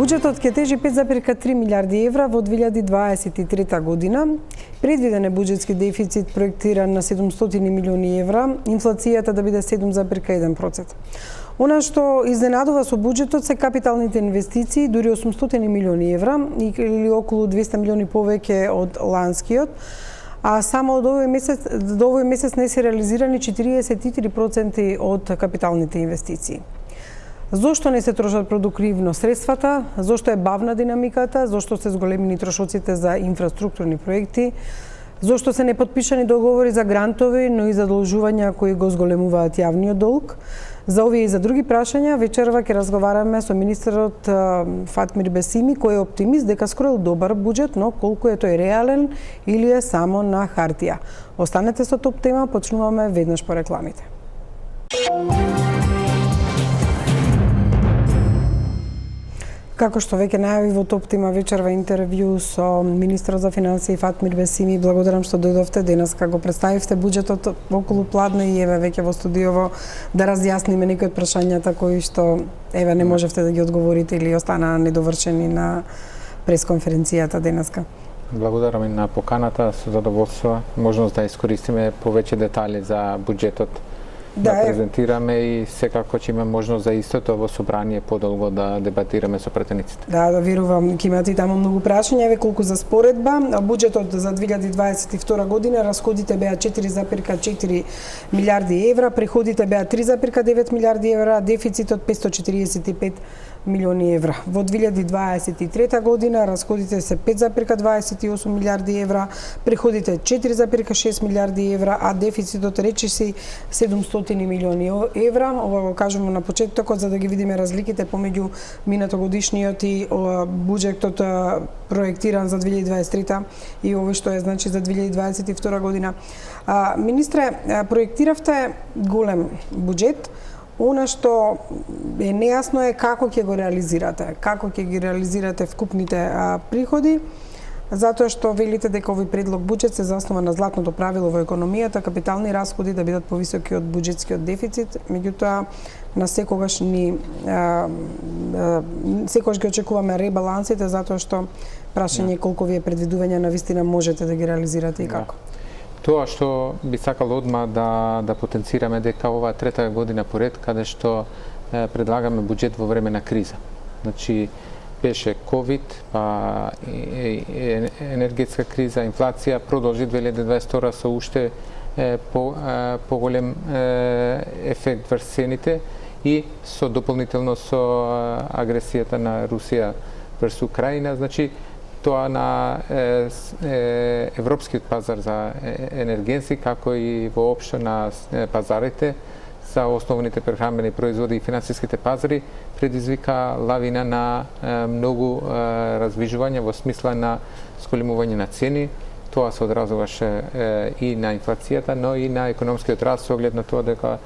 Буџетот ќе тежи 5,3 милиарди евра во 2023 година. Предвиден е буџетски дефицит проектиран на 700 милиони евра, инфлацијата да биде 7,1%. Она што изненадува со буџетот се капиталните инвестиции, дури 800 милиони евра или околу 200 милиони повеќе од ланскиот, а само до овој месец не се реализирани 43% од капиталните инвестиции. Зошто не се трошат продуктивно средствата, зошто е бавна динамиката, зошто се зголемени трошоците за инфраструктурни проекти, зошто се непотпишани договори за грантови, но и задолжувања кои го зголемуваат јавниот долг. За овие и за други прашања вечерва ќе разговараме со министерот Фатмир Бесими, кој е оптимист дека скроил добар буџет, но колку е тој реален или е само на хартија. Останете со топ тема, почнуваме веднаш по рекламите. Како што веќе најави во топ тема вечерва интервју со министерот за финансии Фатмир Бесими, благодарам што дојдовте денес, како представивте буџетот околу пладне и еве веќе во студиово да разјасниме некои од прашањата кои што еве не можевте да ги одговорите или останаа недовршени на пресконференцијата денеска. Благодарам и на поканата, со задоволство можност да искористиме повеќе детали за буџетот. Да презентираме и секако ќе имаме можност за истото во собрание подолго да дебатираме со пратениците. Да верувам, ќе имате и таму многу прашања, еве колку за споредба. Буџетот за 2022 година расходите беа 4,4 милиарди евра, приходите беа 3,9 милиарди евра, дефицитот 545 милиони евра. Во 2023 година расходите се 5,28 милиарди евра, приходите 4,6 милиарди евра, а дефицитот речиси 700 милиони евра. Ова го кажувам на почетокот за да ги видиме разликите помеѓу минатогодишниот и буџетот проектиран за 2023 и овој што е значи за 2022 година. Министре, проектиравте голем буџет. Она што е нејасно е како ќе го реализирате, како ќе ги реализирате вкупните приходи, затоа што велите дека овој предлог буџет се заснова на златното правило во економијата, капитални расходи да бидат повисоки од буџетскиот дефицит, меѓутоа на секогаш секогаш ги очекуваме ребалансите затоа што прашање колку вие предвидувања на вистина можете да ги реализирате и како. Тоа што би сакал одма да потенцираме дека ова трета година поред каде што предлагаме буџет во време на криза. Значи беше ковид, па енергетска криза, инфлација, продолжи 2022 со уште поголем ефект врз цените и со дополнително со агресијата на Русија врз Украина, значи тоа на европскиот пазар за енергенси, како и воопшто на пазарите за основните прехранбени производи и финансиските пазари, предизвика лавина на многу развижувања во смисла на сколемување на цени. Тоа се одразуваше и на инфлацијата, но и на економскиот раст, со оглед на тоа дека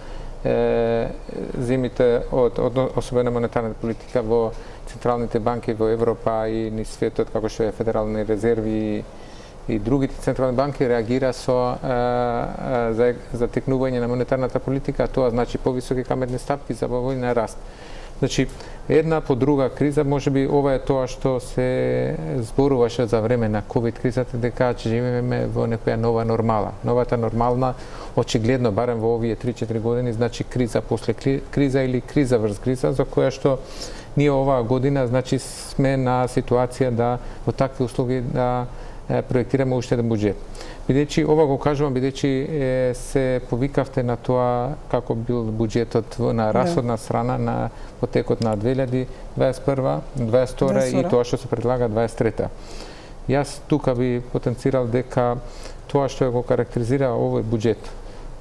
земите особено монетарната политика во централните банки во Европа и низ светот, како што е Федерални резерви и другите централни банки, реагира со затекнување на монетарната политика, тоа значи повисоки каматни стапки за поволен раст. Значи, една по друга криза, можеби ова е тоа што се зборуваше за време на ковид кризата, дека ќе живееме во некоја нова нормала. Новата нормална, очигледно, барем во овие 3-4 години, значи криза после криза или криза врз криза, за која што ние оваа година, значи, сме на ситуација да во такви услови да проектираме уште еден буџет. Бидејќи ова го кажувам, бидејќи се повикавте на тоа како бил буџетот на расходна страна на потекот на 2021, 2022 и тоа што се предлага 2023. Јас тука би потенцирал дека тоа што го карактеризира овој буџет,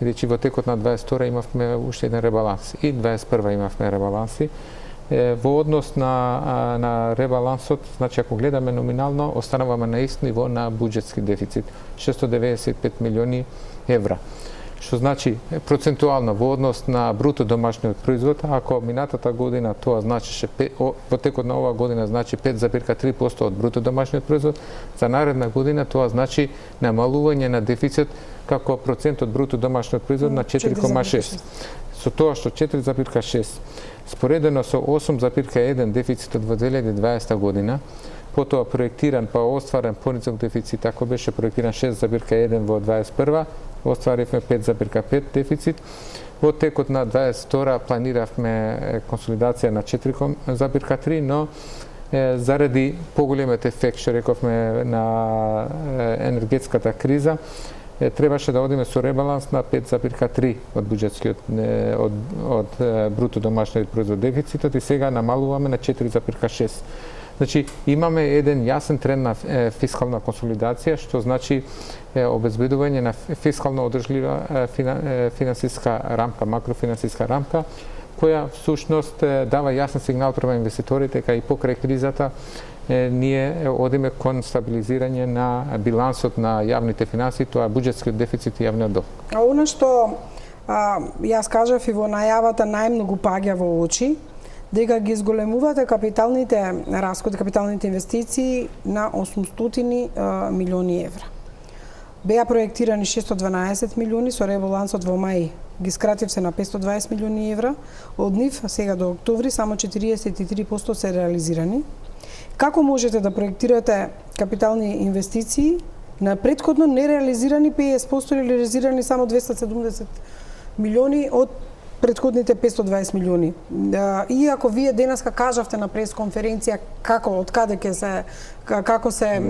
бидејќи во текот на 2022 имавме уште еден ребаланс и 2021 имавме ребаланси. Во однос на ребалансот, значи ако гледаме номинално, остануваме на ист ниво на буџетски дефицит, 695 милиони евра. Што значи процентуално во однос на бруто домашниот производ, ако минатата година тоа значеше во текот на оваа година значи 5,3% од бруто домашниот производ, за наредна година тоа значи намалување на дефицит како процент од бруто домашниот производ на 4,6. Со тоа што 4,6 споредено со 8,1 дефицитот во 2020 година, потоа проектиран па остварен понизок дефицит, ако беше проектиран 6,1 во 2021, остваривме 5,5 дефицит. Во текот на 2022 планиравме консолидација на 4,3, но заради поголемиот ефект, што рековме, на енергетската криза, требаше да одиме со ребаланс на 5,3 од буџетскиот од бруто домашниот производ дефицитот и сега намалуваме на 4,6. Значи имаме еден јасен тренд на фискална консолидација, што значи обезбедување на фискално одржлива финансиска рамка, макрофинансиска рамка, која всушност дава јасен сигнал према инвеститорите дека и покрај кризата ние одиме кон стабилизирање на билансот на јавните финансии, тоа е буџетскиот дефицит и јавниот долг. А она што јас кажав и во најавата најмногу паѓа во очи, дека ги изголемувате капиталните расходи, капиталните инвестиции на 800 милиони евра. Беа проектирани 612 милиони, со ребалансот во мај ги скратив се на 520 милиони евра, од нив сега до октомври само 43% се реализирани. Како можете да проектирате капитални инвестиции на претходно нереализирани 50% или реализирани само 270 милиони од претходните 520 милиони. Иако вие денеска кажавте на пресконференција како се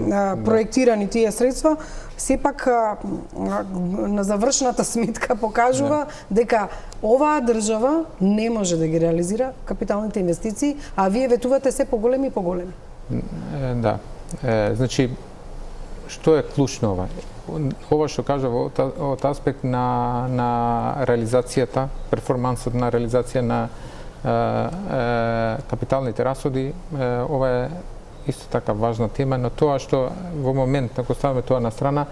проектирани тие средства, сепак на завршната сметка покажува дека оваа држава не може да ги реализира капиталните инвестиции, а вие ветувате се поголеми и поголеми. Да. Значи, што е клучно ова? Ова што кажа од аспект на реализацијата, перформансот на реализација на капиталните расходи, ова е исто така важна тема, но тоа што во момент, ако ставаме тоа на страна,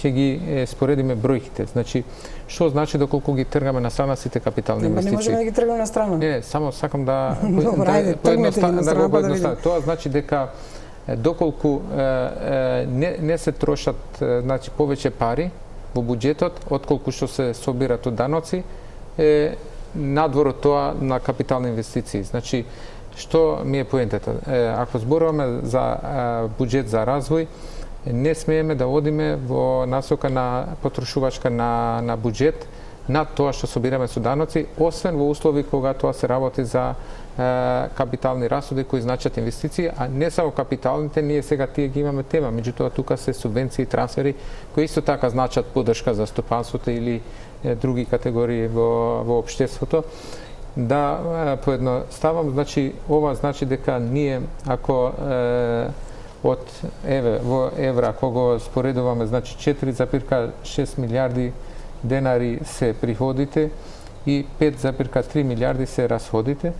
ќе ги споредиме бројките. Значи, што значи доколку ги тргаме на страна сите капитални инвестиции? Не можеме да ги тргаме на страна. Не, само сакам да поедноставам. Тоа значи дека доколку не се трошат значи повеќе пари во буџетот отколку што се собират од даноци, надвор од тоа на капитални инвестиции. Значи, што ми е поентата? Ако зборуваме за буџет за развој, не смееме да одиме во насока на потрошувачка на буџет над тоа што собираме со даноци, освен во услови кога тоа се работи за капитални расходи кои значат инвестиции, а не само капиталните, ние сега тие ги имаме тема, меѓутоа тука се субвенции и трансфери кои исто така значат поддршка за стопанството или други категории во општеството. Да поедноставам, значи ова значи дека ние ако во евра, ако го споредуваме, значи 4,6 милиарди денари се приходите и 5,3 милиарди се расходите.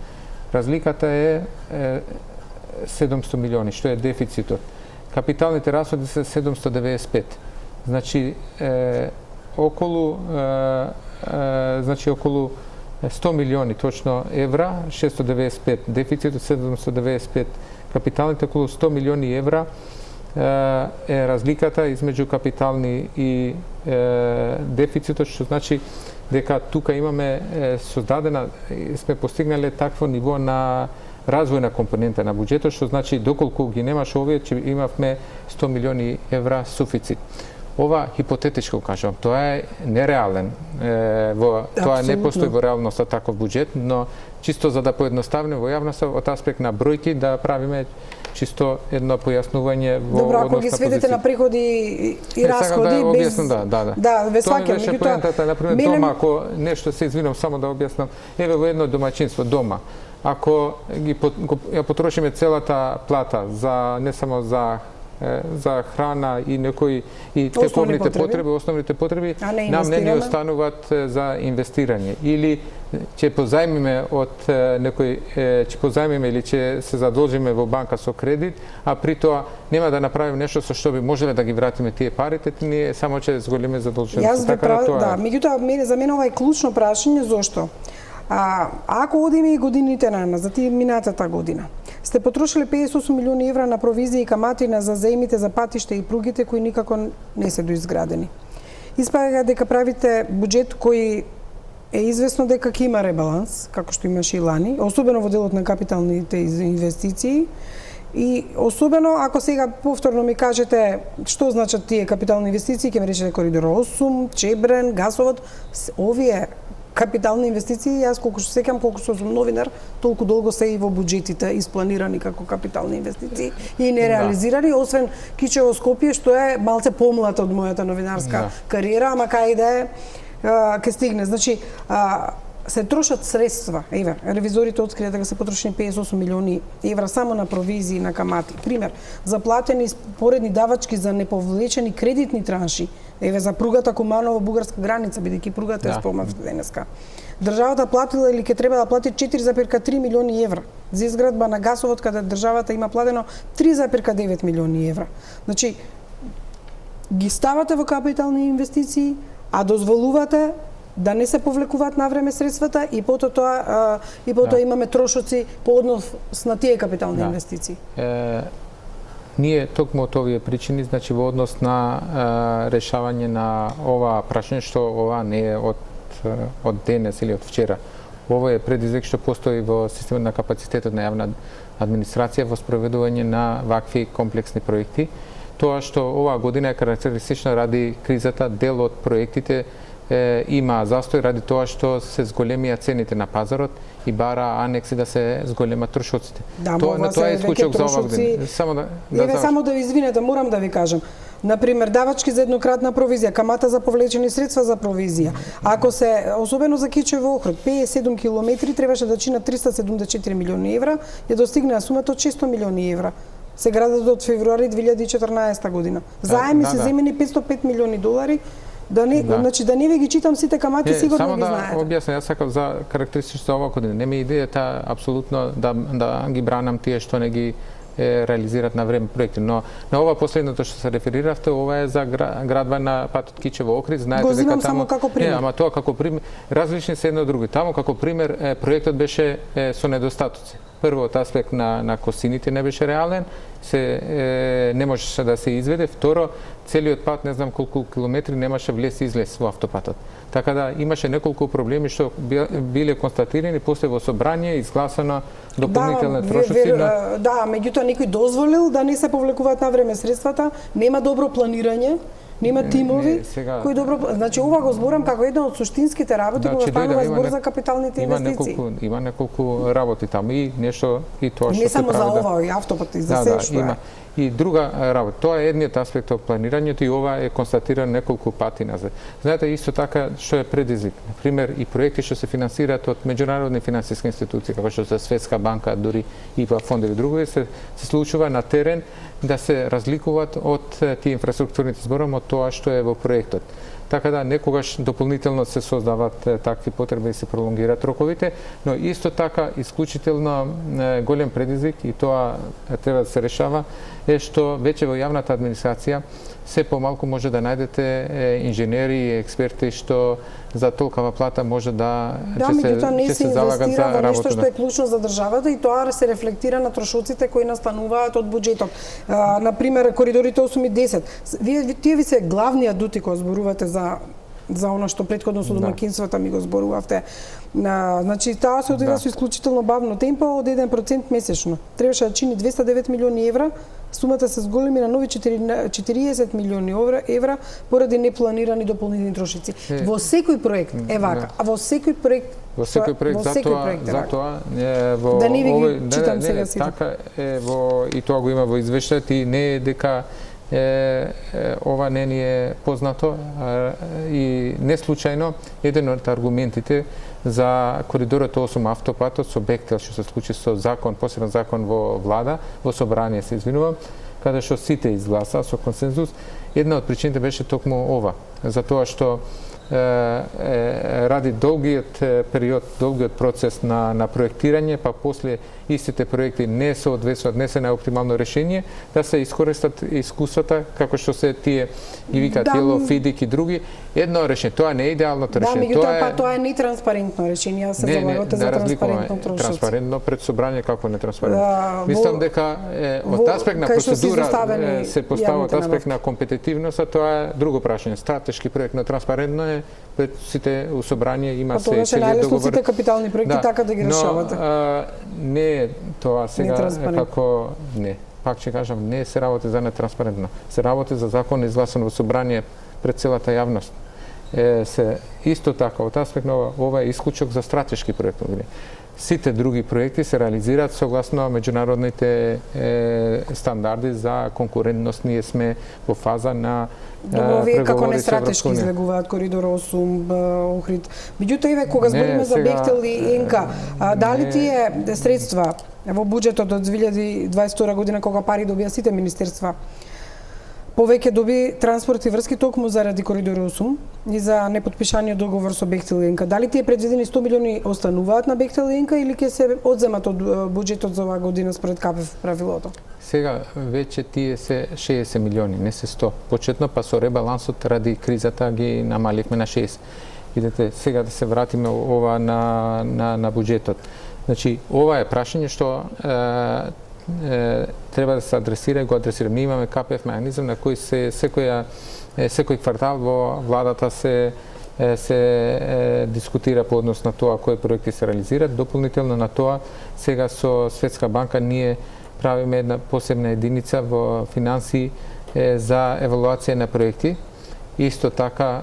Разликата е 700 милиони, што е дефицитот. Капиталните расходи се 795. Значи околу 100 милиони точно евра, 695 дефицитот, 795 капиталните, околу 100 милиони евра е разликата измеѓу капитални и дефицитот, што значи дека тука имаме создадена, сме постигнале такво ниво на развојна компонента на буџетот, што значи доколку ги немаш овие, ќе имавме 100 милиони евра суфицит. Ова хипотетичко кажувам, тоа е нереален, тоа не постои во реалноста таков буџет, но чисто за да поедноставиме во јавноста од аспект на бројки да правиме чисто едно појаснување во Добро, ако ги сведете на приходи и расходи без Да, ве сваќам, меѓутоа поентата, например, дома, ако нешто се извинам само да објаснам, еве во едно домаќинство дома, ако ја потрошиме целата плата за не само за храна и некои и тековните потреби, основните потреби, нам не ни остануваат за инвестирање. Или ќе позајмиме од некој, ќе позајмиме или ќе се задолжиме во банка со кредит, а при тоа нема да направиме нешто со што би можеле да ги вратиме тие парите, ние само ќе зголеме задолженост. Да, меѓутоа за мене ова е клучно прашање, зошто? Ако одиме и годините за тие минатата година, сте потрошили 58 милиони евра на провизии и камати за заемите за патишта и пругите кои никако не се доизградени. Испаѓа дека правите буџет кој е известно дека ќе има ребаланс, како што имаше и лани, особено во делот на капиталните инвестиции. И особено ако сега повторно ми кажете што значат тие капитални инвестиции, ќе ме речете Коридор 8, Чебрен, гасовод, овие капитални инвестиции, јас колку што сеќам, колку што сум новинар, толку долго се и во буџетите испланирани како капитални инвестиции и нереализирани, освен Кичево Скопје, што е малце помлад од мојата новинарска кариера, ама кај да е ќе стигне. Значи, се трошат средства. Еве, ревизорите открија дека се потрошени 58 милиони евра само на провизии на камати. Пример, заплатени поредни давачки за неповлечени кредитни транши. Еве, за пругата Куманово-бугарска граница, бидејќи пругата е спомнавте денеска. Државата платила или ќе треба да плати 4,3 милиони евра за изградба на гасовод, каде државата има платено 3,9 милиони евра. Значи, ги ставате во капитални инвестиции, а дозволувате да не се повлекуваат на време средствата и потоа имаме трошоци по однос на тие капитални инвестиции. Ние токму од овие причини, значи во однос на решавање на ова прашање, што ова не е од денес или од вчера. Ова е предизвик што постои во системот на капацитетот на јавна администрација во спроведување на вакви комплексни проекти. Тоа што оваа година е карактеристична ради кризата, дел од проектите има застој ради тоа што се зголемија цените на пазарот и бара анекси да се зголемат трошоците. Тоа е случајот за оваа година. Само да ви извинете, морам да ви кажам. Например, давачки за еднократна провизија, камата за повлечени средства за провизија. Ако се, особено за Кичево округ, 57 километри требаше да чина 374 милиони евра, ја достигнаа сумата од 600 милиони евра. Се градат од февруари 2014 година. Заеми се земени 505 милиони долари. Значи да не ви ги читам сите камати, сигурно ги знаете. Само да објаснам, јас сакам за карактеристичното за оваа година. Не ми идејата апсолутно да ги бранам тие што не ги реализират на време проекти, но на ова последното што се рефериравте, ова е за градба на патот Кичево Охрид, знаете дека таму само како пример. Не, ама тоа како пример, различни се едно од други. Таму како пример проектот беше со недостатоци. Прво, од аспект на косините не беше реален, не можеше да се изведе. Второ, целиот пат, не знам колку километри, немаше влез и излез во автопатот. Така да имаше неколку проблеми што биле констатирани после во собрание, изгласано дополнителни трошоци. Да, меѓутоа некој дозволил да не се повлекуваат на време средствата, нема добро планирање, нема тимови кои добро, значи ова го зборам како една од суштинските работи кога станува збор за капиталните инвестиции. Има неколку работи таму и нешто и тоа што не само за ова, и автопат и за се што има. И друга работа, тоа е едниот аспект од планирањето и ова е констатирано неколку пати назад. Знаете, исто така што е предизвик. Например, и проекти што се финансираат од меѓународни финансиски институции, како што се Светска банка, дури и во фондови други, се случува на терен да се разликуваат од тие инфраструктурните зборам од тоа што е во проектот. Така да некогаш дополнително се создават такви потреби и се пролонгираат роковите, но исто така исклучително голем предизвик и тоа треба да се решава е што веќе во јавната администрација се помалку може да најдете инженери и експерти што за толкова плата може да се залагат за работа. Нешто што е клучно за државата и тоа се рефлектира на трошоците кои настануваат од буџетот. Например, коридорите 8 и 10. Тие ви се главни адути кога зборувате за она што претходно со домаќинствата ми го зборувавте. Значи, таа се одвива со исклучително бавно темпо од 1% месечно. Требаше да чини 209 милиони евра, сумата се зголеми на нови 40 милиони евра поради непланирани дополнителни трошици. Во секој проект е вака, а во секој проект затоа да не ви ги читам сега сите. Така е и тоа го има во извештајот и не е дека ова не ни е познато и не случајно еден од аргументите за коридорот 8 автопатот со Бехтел што се случи со закон, посебен закон во влада, во собрание се извинувам, каде што сите изгласа со консензус, една од причините беше токму ова, затоа што ради долгиот период, долгиот процес на проектирање, па после истите проекти не соодветствуваат, не се најоптимално решение, да се искористат искуствата, како што се тие и вика Тело, Фидик и други, едно решение. Тоа не е идеалното решение. Тоа е нетранспарентно решение, се залагате за транспарентно трошоци. Транспарентно пред собрание, како нетранспарентно. Мислам дека од аспект на процедура се поставува од аспект на компетитивност, а тоа е друго прашање. Стратешки проект на транспарентно решаваме пред сите собрание, има се тогаш е најлесно сите капитални проекти така да ги решавате. Не е тоа сега Нетранспарентно. како не. Пак ќе кажам, не се работи за нетранспарентно. Се работи за закон изгласен во собрание пред целата јавност. Се исто така, од аспект на ова е исклучок за стратешки проекти. Сите други проекти се реализираат согласно меѓународните стандарди за конкурентност. Ние сме во фаза на овие како не стратешки излегуваат коридор 8, Охрид. Меѓутоа, еве кога збориме за Бехтел и Енка, дали тие средства во буџетот од 2022 година кога пари добија сите министерства, повеќе доби транспорт и врски токму заради коридор 8 и за непотпишаниот договор со Бехтел и Енка. Дали тие предвидени 100 милиони остануваат на Бехтел и Енка или ќе се одземат од буџетот за оваа година според КПФ правилото? Сега веќе тие се 60 милиони, не се 100. Почетно па со ребалансот ради кризата ги намаливме на 6. Видете, сега да се вратиме ова на буџетот. Значи, ова е прашање што треба да се адресира и го адресира. Ние имаме КПФ механизам на кој секој квартал во владата се дискутира по однос на тоа кои проекти се реализираат. Дополнително на тоа, сега со Светска банка ние правиме една посебна единица во финансии за евалуација на проекти. Исто така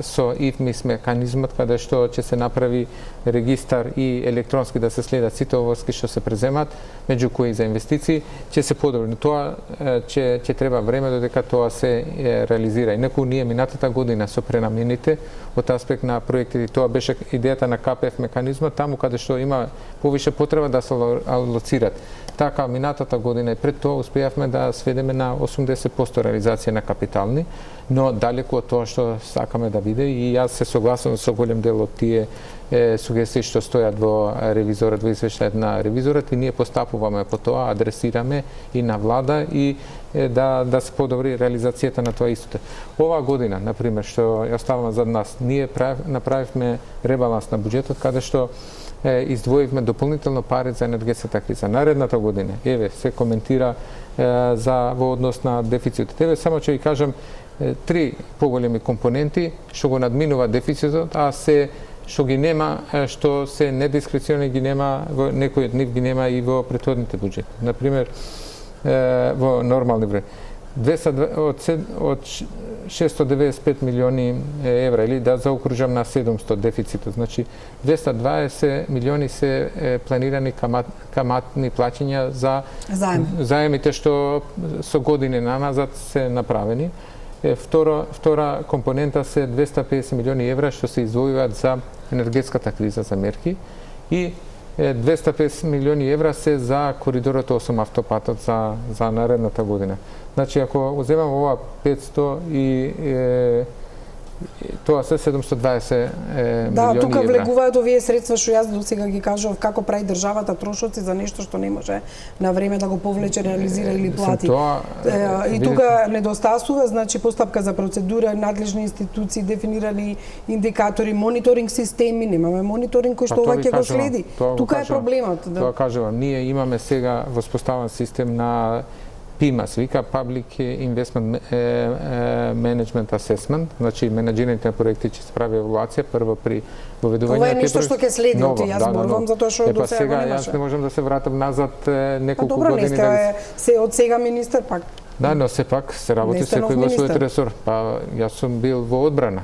со ИФМИС механизмот каде што ќе се направи регистар и електронски да се следат сите овоски што се преземат, меѓу кои за инвестиции, ќе се подобри. Тоа ќе треба време додека тоа се реализира. Инаку ние минатата година со пренамените од аспект на проектите, тоа беше идејата на КПФ механизмот, таму каде што има повише потреба да се алоцират. Така, минатата година и пред тоа успеавме да сведеме на 80% реализација на капитални, но далеку од тоа што сакаме да биде и јас се согласувам со голем дел од тие сугестии што стојат во ревизорот, во извештајот на ревизорот и ние постапуваме по тоа, адресираме и на влада и да се подобри реализацијата на тоа истото. Оваа година, например, што ја оставаме зад нас, ние направивме ребаланс на буџетот каде што издвоивме дополнително пари за енергетската криза. Наредната година, еве, се коментира во однос на дефицитот. Еве, само ќе ви кажам, 3 поголеми компоненти што го надминува дефицитот, а се што ги нема, што се недискрециони ги нема, во некој од нив ги нема и во претходните буџети. Например, во нормални број. Од 695 милиони евра, или да заокружам на 700 дефицитот, значи 220 милиони се планирани каматни плаќања за заемите што со години наназад се направени. Втора компонента се 250 милиони евра што се издвојуваат за енергетската криза, за мерки, и 250 милиони евра се за коридорот 8 автопатот за наредната година. Значи, ако уземам ова 500 и тоа се 720 милиони евра. Да, тука влегуваат овие средства што јас досега ги кажував како прави државата трошоци за нешто што не може на време да го повлече, реализира или плати. И тука недостасува, значи постапка за процедура, надлежни институции, дефинирани индикатори, мониторинг системи, немаме мониторинг кој што ова ќе го следи. Тука е проблемот. Тоа кажувам, ние имаме сега воспоставен систем на PIMAS, вика Public Investment Management Assessment, значи менеджираните проекти ќе се прави евалуација прво при воведување. Ова е нешто што ќе следи, јас зборувам затоа што до сега го немаше. Јас не можам да се вратам назад неколку години. Добро, не сте од сега министер пак. Да, но сепак се работи секој во својот ресор. Па јас сум бил во одбрана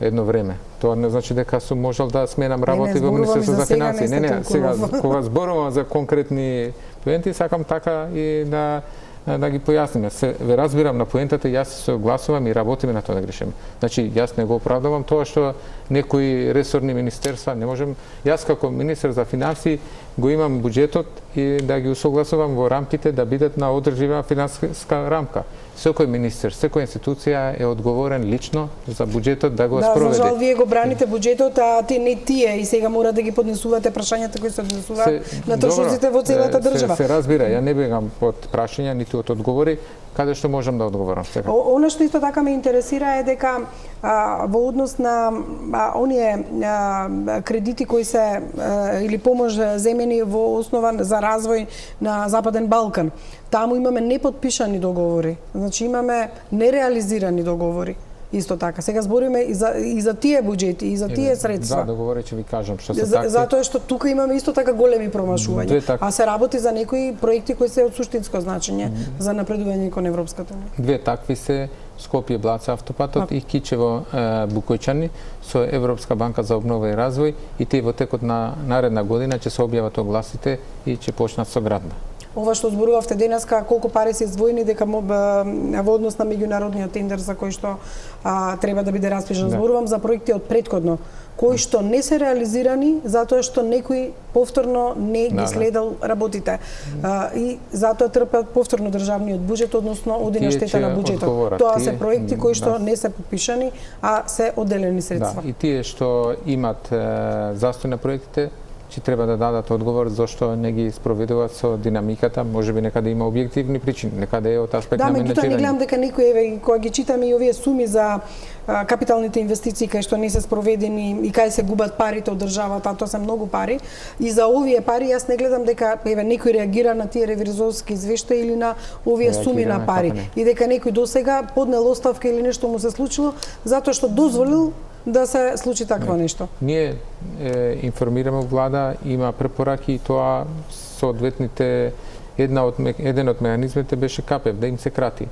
едно време. Тоа не значи дека сум можел да сменам работи во Министерството за финансии. Не, сега кога зборувам за конкретни поенти, сакам така и да ги појасниме. Ве разбирам на поентата, јас се согласувам и работиме на тоа да грешиме. Значи, јас не го оправдавам тоа што некои ресорни министерства не можем. Јас како министер за финансии го имам буџетот и да ги усогласувам во рамките да бидат на одржлива финансиска рамка. Секој министер, секоја институција е одговорен лично за буџетот да го спроведе. Да, за жал вие го браните буџетот, а не тие и сега мора да ги поднесувате прашањата кои се однесуваат на трошоците во целата држава. Се разбира, ја не бегам од прашања ниту од одговори, каде што можам да одговорам сега. Она што исто така ме интересира е дека во однос на оние кредити кои се или помош земени во основа за развој на Западен Балкан, таму имаме непотпишани договори. Значи имаме нереализирани договори. исто така. Сега збориме и за тие буџети, и за тие средства. Да, договорече ви кажам што се такси. Затоа што тука имаме исто така големи промашувања, а се работи за некои проекти кои се од суштинско значење за напредување кон Европската унија. Две такви се Скопје Блаца автопатот и Кичево Букојчани со Европска банка за обнова и развој, и тие во текот на наредна година ќе се објават огласите и ќе почнат со градба. Ова што зборувавте денеска, колку пари се издвоени дека во однос на меѓународниот тендер за кој што треба да биде распишан. Зборувам за проекти од претходно, кои што не се реализирани затоа што некој повторно не ги следел работите. И затоа трпат повторно државниот буџет, односно оди на штета на буџетот. Тоа се проекти кои што не се подпишани, а се одделени средства. Да, и тие што имат застој на проектите ќе треба да дадат одговор зашто не ги спроведуваат со динамиката, можеби некаде има објективни причини, некаде е од аспект на менеджирање. Да, меѓутоа не гледам дека некој кога ги читаме и овие суми за капиталните инвестиции кај што не се спроведени и кај се губат парите од државата, тоа се многу пари, и за овие пари јас не гледам дека некој реагира на тие ревизорски извештаи или на овие суми на пари и дека некој досега поднел оставка или нешто му се случило затоа што дозволил да се случи такво нешто. Ние информираме влада, има препораки и тоа соодветните еден од механизмите беше КПЕФ да им се крати.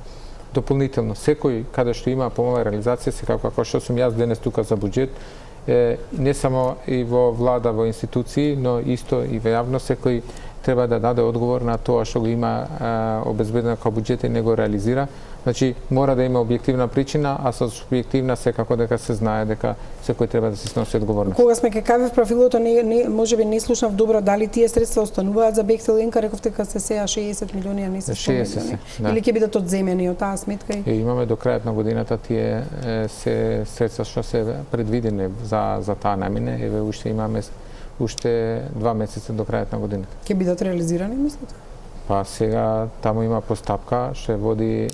Дополнително секој каде што има помала реализација, секако како што сум јас денес тука за буџет, не само и во влада, во институции, но исто и во јавност, секој треба да даде одговор на тоа што го има обезбедено како буџет и не го реализира. Значи, мора да има објективна причина, а со субјективна секако дека се знае дека секој треба да се сноси одговорност. Кога сме кај КПЕФ профилото, можеби не слушнав добро, дали тие средства остануваат за Бехтел Енка, рековте дека се сеа 60 милиони, а не се 60, да. Или ќе бидат одземени од таа сметка? Имаме до крајот на годината тие се средства што се предвидени за таа намина, еве уште имаме 2 месеца до крајот на годината. Ќе бидат реализирани, мислите? Па сега таму има постапка, што води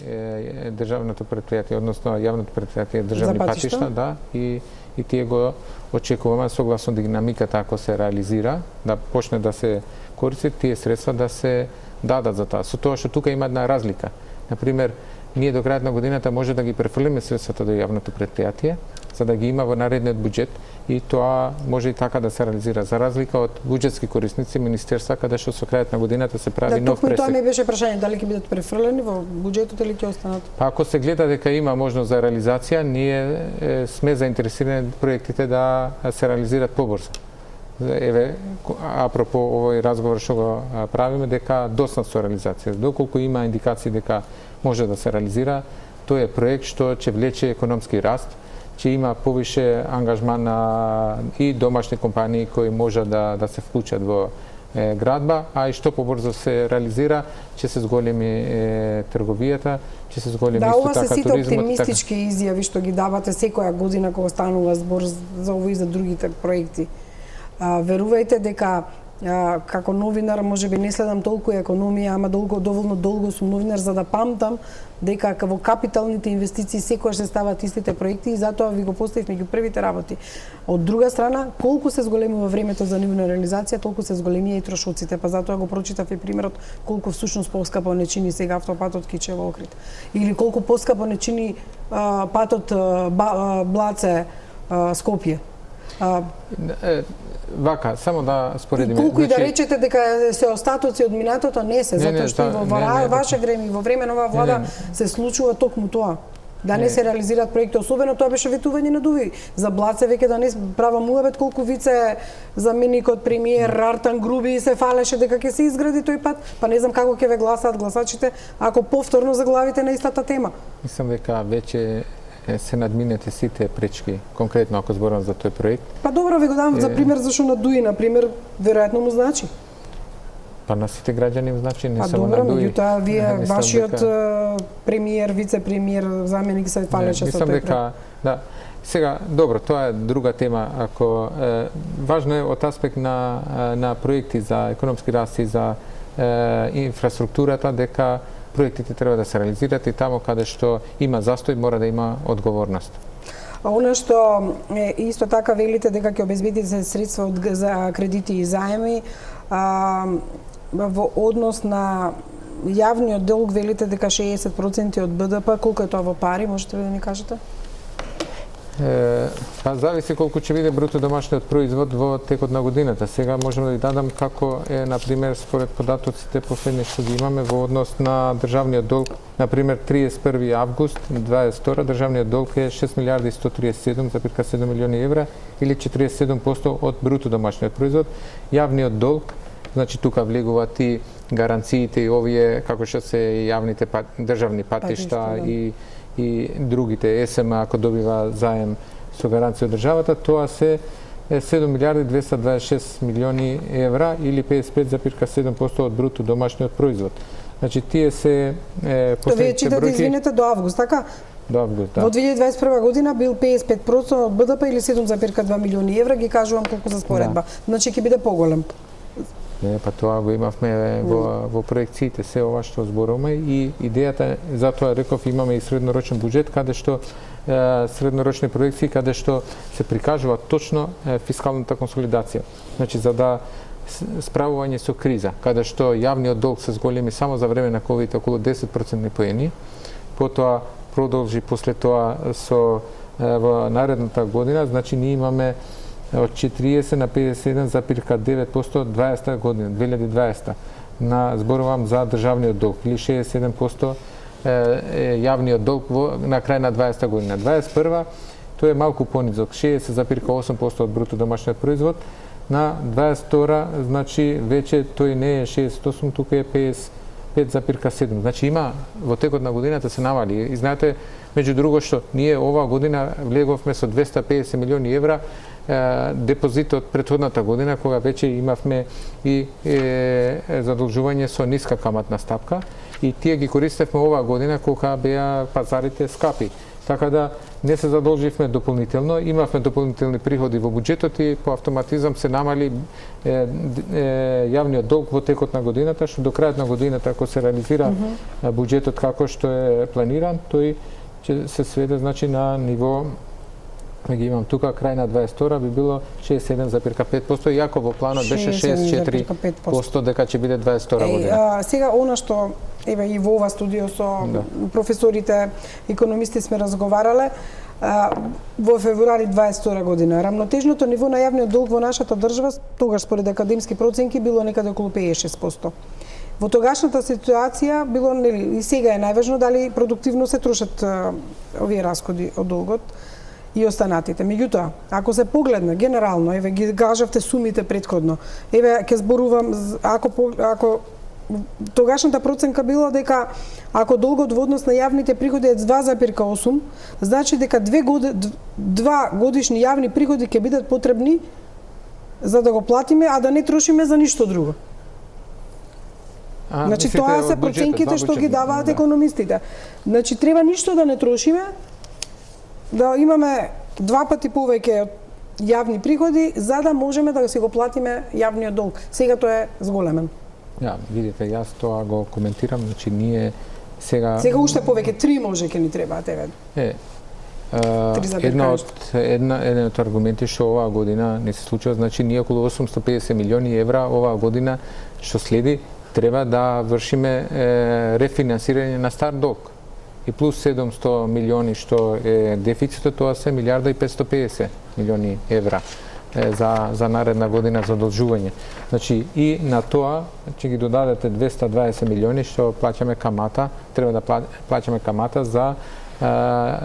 државното претпријатие, односно јавното претпријатие државни патишта, да, и тие го очекуваме согласно динамиката ако се реализира, да почне да се користат тие средства да се дадат за тоа. Со тоа што тука има една разлика. Например, ние до крајот на годината може да ги префрлиме средствата до јавното претпријатие, за да ги има во наредниот буџет, и тоа може и така да се реализира, за разлика од буџетски корисници, министерства, каде што со крајот на годината се прави нов пресек. Тоа ми беше прашање, дали ќе бидат префрлени во буџетот или ќе останат? Па ако се гледа дека има можност за реализација, ние сме заинтересирани проектите да се реализираат побрзо. Еве, апропо овој разговор што го правиме, дека доснат со реализација. Доколку има индикации дека може да се реализира, тоа е проект што ќе влече економски раст, ќе има повише ангажман на и домашни компании кои може да се вклучат во градба, а и што побрзо се реализира, ќе се зголеми трговијата, ќе се зголеми исто така туризмот. Да, ова се сите оптимистички изјави што ги давате секоја година кога станува збор за овој и за другите проекти. Верувајте дека како новинар можеби не следам толку економија, ама доволно долго сум новинар за да памтам дека во капиталните инвестиции секогаш се стават истите проекти и затоа ви го поставив меѓу првите работи. Од друга страна, колку се зголемува времето за нивна реализација, толку се зголемија и трошоците, па затоа го прочитав и примерот колку всушност поскапо не чини сега автопатот Кичево Охрид. Или колку поскапо не чини патот Блаце Скопје. Вака, само да споредиме. Колку и да речете дека се остатоци од минатото, не се, затоа што и во ваше време и во време на оваа влада се случува токму тоа. Да не се реализираат проекти, особено тоа беше ветување на дуви. За Блаце веќе да не правам муабет колку вице заменикот премиер Артан Груби се фалеше дека ќе се изгради тој пат, па не знам како ќе ве гласаат гласачите ако повторно заглавите на истата тема. Мислам дека веќе се надминете сите пречки, конкретно ако зборам за тој проект. Па добро, ви го дам за пример зашо на Дуи, на пример, веројатно му значи. Па на сите граѓани им значи, не само на Дуи. Па добро, меѓутоа вие вашиот премиер, вице-премиер, заменик се фалеше со тој проект. Да. Сега, добро, тоа е друга тема. Ако важно е од аспект на проекти за економски раст и за инфраструктурата дека проектите треба да се реализираат и тамо каде што има застој мора да има одговорност. Она што исто така велите дека ќе обезбедите средства за кредити и заеми во однос на јавниот долг велите дека 60% од БДП, колку е тоа во пари, можете ли да ни кажете? Па зависи колку ќе биде бруто домашниот производ во текот на годината. Сега можам да ви дадам како е, например, според податоците последни што ги имаме во однос на државниот долг. Например, 31 август 2022 државниот долг е 6 милиарди 137,7 милиони евра или 47% од бруто домашниот производ. Јавниот долг, значи тука влегуваат и гаранциите и овие како што се јавните државни патишта и другите СМА ако добива заем со гаранција од државата, тоа се 7 милиарди 226 милиони евра или 55,7% од бруто домашниот производ. Значи тие се последните вие читате, извинете, до август, така? До август, да. Во 2021 година бил 55% од БДП или 7,2 милиони евра, ги кажувам колку за споредба. Значи ќе биде поголем. Не, па тоа го имавме во проекциите, се ова што зборуваме и идејата, затоа реков имаме и среднорочен буџет, каде што среднорочни проекции, каде што се прикажува точно фискалната консолидација. Значи, за да справување со криза, каде што јавниот долг се зголеми само за време на ковид околу 10% поени, потоа продолжи после тоа со во наредната година, значи ние имаме од 40 на 51,9% од 20 година, 2020. Зборувам за државниот долг, или 67% јавниот долг на крај на 20 година. 21 тој е малку понизок, 60,8% од бруто домашниот производ. На 22 значи веќе тој не е 68, тука е 55,7. Значи има во текот на годината се намали. И знаете, меѓу друго што ние оваа година влеговме со 250 милиони евра депозит од претходната година, кога веќе имавме и задолжување со ниска каматна стапка и тие ги користевме оваа година кога беа пазарите скапи. Така да не се задолживме дополнително, имавме дополнителни приходи во буџетот и по автоматизам се намали јавниот долг во текот на годината, што до крајот на годината, ако се реализира буџетот како што е планиран, тој ќе се сведе значи на ниво, ги имам тука, крај на 22 би било 67,5%, иако во планот беше 64% дека ќе биде 22 година. Сега, она што еве и во ова студио со професорите, економисти сме разговарале, во февруари 22 година. Рамнотежното ниво на јавниот долг во нашата држава, тогаш според академски проценки, било некаде околу 56%. Во тогашната ситуација било, нели, и сега е најважно дали продуктивно се трошат овие расходи од долгот и останатите. Меѓутоа, ако се погледне генерално, еве ги кажавте сумите претходно. Еве ќе зборувам ако тогашната проценка била дека ако долгот во однос на јавните приходи е 2,8, значи дека 2 годишни јавни приходи ќе бидат потребни за да го платиме, а да не трошиме за ништо друго. Значи тоа се проценките што ги даваат економистите. Значи треба ништо да не трошиме, да имаме 2 пати повеќе јавни приходи за да можеме да си го платиме јавниот долг. Сега тоа е зголемен. Ја, видите, јас тоа го коментирам, значи ние сега уште повеќе 3 може ќе ни требаат, еве. Еден од аргументи што оваа година не се случува, значи ние околу 850 милиони евра оваа година што следи треба да вршиме рефинансирање на стар долг. И плюс 700 милиони што е дефицитот, тоа се милиарда и 550 милиони евра за наредна година задолжување. Значи и на тоа ќе ги додадете 220 милиони што плаќаме камата, треба да плаќаме камата за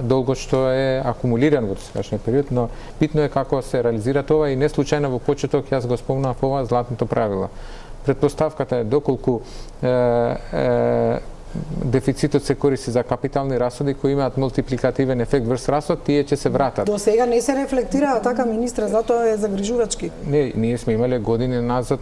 долгот што е акумулиран во сегашниот период, но битно е како се реализира тоа и не случајно во почеток јас го спомнав ова златното правило. Предпоставката е доколку дефицитот се користи за капитални расходи кои имаат мултипликативен ефект врз расход, тие ќе се вратат. До сега не се рефлектираа така, министре, затоа е загрижувачки. Не, ние сме имале години назад,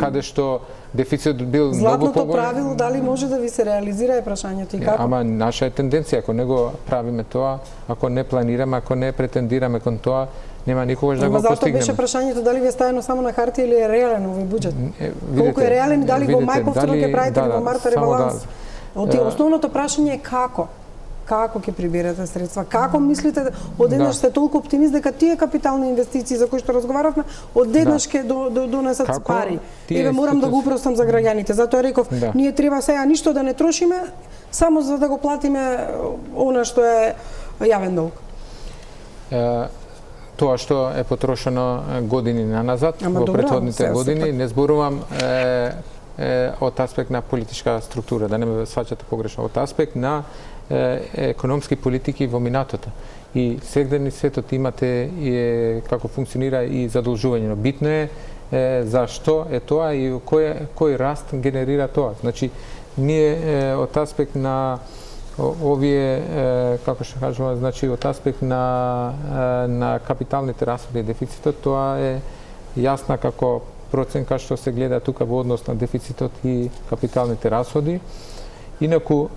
каде што дефицитот бил многу златното поголем. правило дали може да ви се реализира е прашањето и како? Ама наша е тенденција, ако не го правиме тоа, ако не планираме, ако не претендираме кон тоа, нема никогаш да го постигнеме. Затоа беше прашањето дали ви е стајано само на хартија или е реален овој буџет. Колку е реален, дали во мај повторно ќе правите во марта ребаланс? Основното прашање е како? Како ќе приберете средства? Како мислите одеднаш сте толку оптимист дека тие капитални инвестиции за кои што разговаравме одеднаш ќе донесат пари? Еве морам да го упростам за граѓаните. Затоа реков, ние треба сега ништо да не трошиме само за да го платиме она што е јавен долг. тоа што е потрошено години наназад, во претходните години, не зборувам од аспект на политичка структура, да не ме сваќате погрешно, од аспект на економски политики во минатото. И сегдени светот имате како функционира и задолжување. Битно е зашто е тоа и кој раст генерира тоа. Значи, ние од аспект на овие, како што кажувам, значи од аспект на капиталните расходи и дефицитот, тоа е јасна како проценка што се гледа тука во однос на дефицитот и капиталните расходи. Инаку,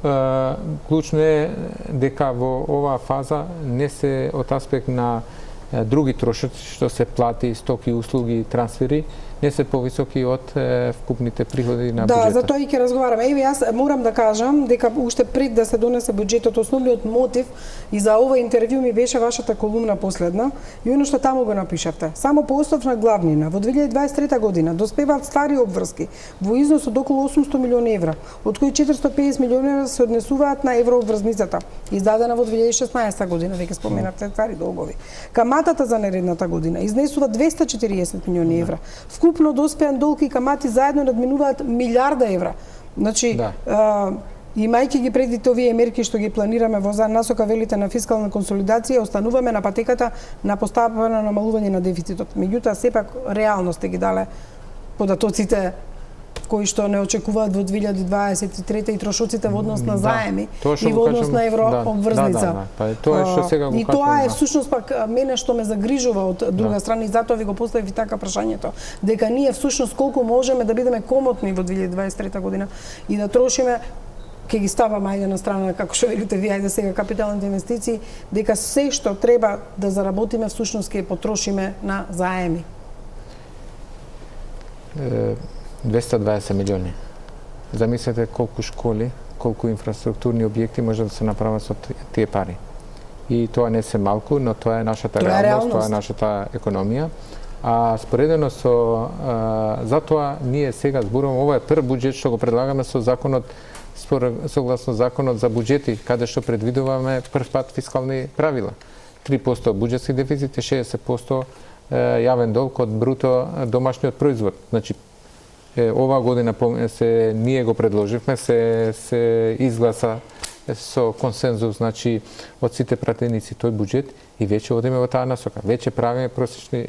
клучно е дека во оваа фаза не се од аспект на други трошоци што се плати, стоки, услуги, трансфери, не се повисоки од вкупните приходи на буџетот. Да, за тоа и ќе разговараме. Еве, јас морам да кажам дека уште пред да се донесе буџетот, основниот мотив и за ова интервју ми беше вашата колумна последна и оно што таму го напишавте. Само по основна главнина во 2023 година доспеваат стари обврски во износ од околу 800 милиони евра, од кои 450 милиони евра се однесуваат на еврообврзницата, издадена во 2016 година, веќе споменавте стари долгови. Каматата за наредната година изнесува 240 милиони евра. Вкупно доспеан долг и камати заедно надминуваат милиарда евра. Значи, имајќи ги предвид овие мерки што ги планираме во насока велите на фискална консолидација, остануваме на патеката на постапено намалување на дефицитот. Меѓутоа, сепак реално сте ги дале податоците кои што не очекуваат во 2023 и трошоците во однос на заеми и во однос на еврообврзница. Тоа е што сега го кажам. И тоа е всушност пак мене што ме загрижува од друга страна и затоа ви го поставив и така прашањето, дека ние всушност колку можеме да бидеме комотни во 2023 година и да трошиме, ќе ги ставам ајде на страна како што велите ви, ајде сега капиталните инвестиции, дека се што треба да заработиме всушност ќе потрошиме на заеми. 220 милиони. Замислете колку школи, колку инфраструктурни објекти може да се направат со тие пари. И тоа не се малку, но тоа е нашата реалност, тоа е нашата економија. А споредено со затоа ние сега зборуваме, ова е прв буџет што го предлагаме со законот, согласно законот за буџети, каде што предвидуваме прв пат фискални правила. 3% буџетски дефицит и 60% јавен долг од бруто домашниот производ. Значи, оваа година ние го предложивме, се изгласа со консензус, значи, од сите пратеници тој буџет и веќе одиме во таа насока. Веќе правиме просечни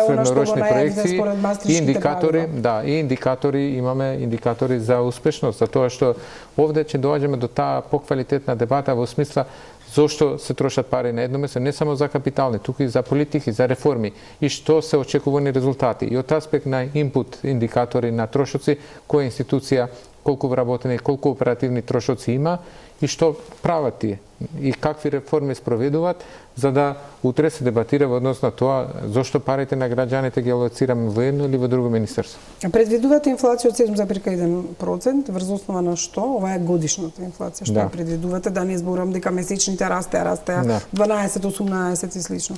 среднорочни проекции и индикатори, и индикатори, имаме индикатори за успешност, за тоа што овде ќе доаѓаме до таа поквалитетна дебата во смисла зошто се трошат пари на едно место, не само за капитални, туку и за политики, за реформи, и што се очекувани резултати. И од аспект на инпут индикатори на трошоци, која институција, колку вработени, колку оперативни трошоци има и што прават тие и какви реформи спроведуваат, за да утре се дебатира во однос на тоа зошто парите на граѓаните ги алоцираме во едно или во друго министерство. Предвидувате инфлација од 7,1% врз основа на што? Ова е годишната инфлација што предвидувате, да не зборам дека месечните растеа 12, 18 и слично.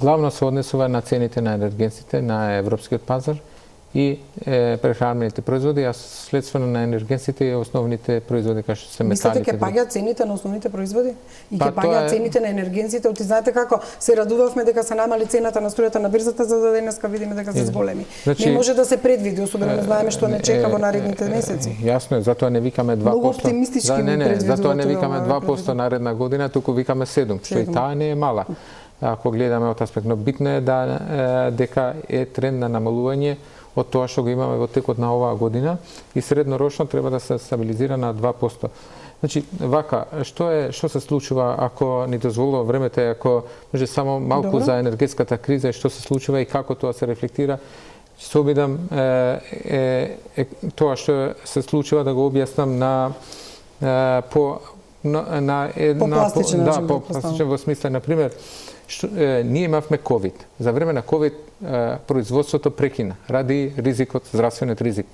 Главно се однесува на цените на енергенсите на европскиот пазар и прехранмените производи, а следствено на енергенсите и основните производи како што се металите. Мислите ќе паѓаат цените на основните производи и ќе паѓаат цените на енергенсите? Оти знаете како се радувавме дека се намали цената на струјата на бирзата, за да денеска видиме дека се зголеми. Не може да се предвиди, особено знаеме што не чека во наредните месеци. Јасно е, затоа не викаме 2%. Многу оптимистички затоа не викаме 2% наредна година, туку викаме 7%, што и таа не е мала. Ако гледаме од аспект, но битно е дека е тренд на намалување од тоа што го имаме во текот на оваа година и среднорочно треба да се стабилизира на 2%. Значи, вака, што се случува ако ни дозволува времето, ако може само малку за енергетската криза и што се случува и како тоа се рефлектира, ќе се обидам тоа што се случува да го објаснам по пластичен во смисла, например, ние имавме ковид. За време на ковид производството прекина ради ризикот, здравствениот ризик.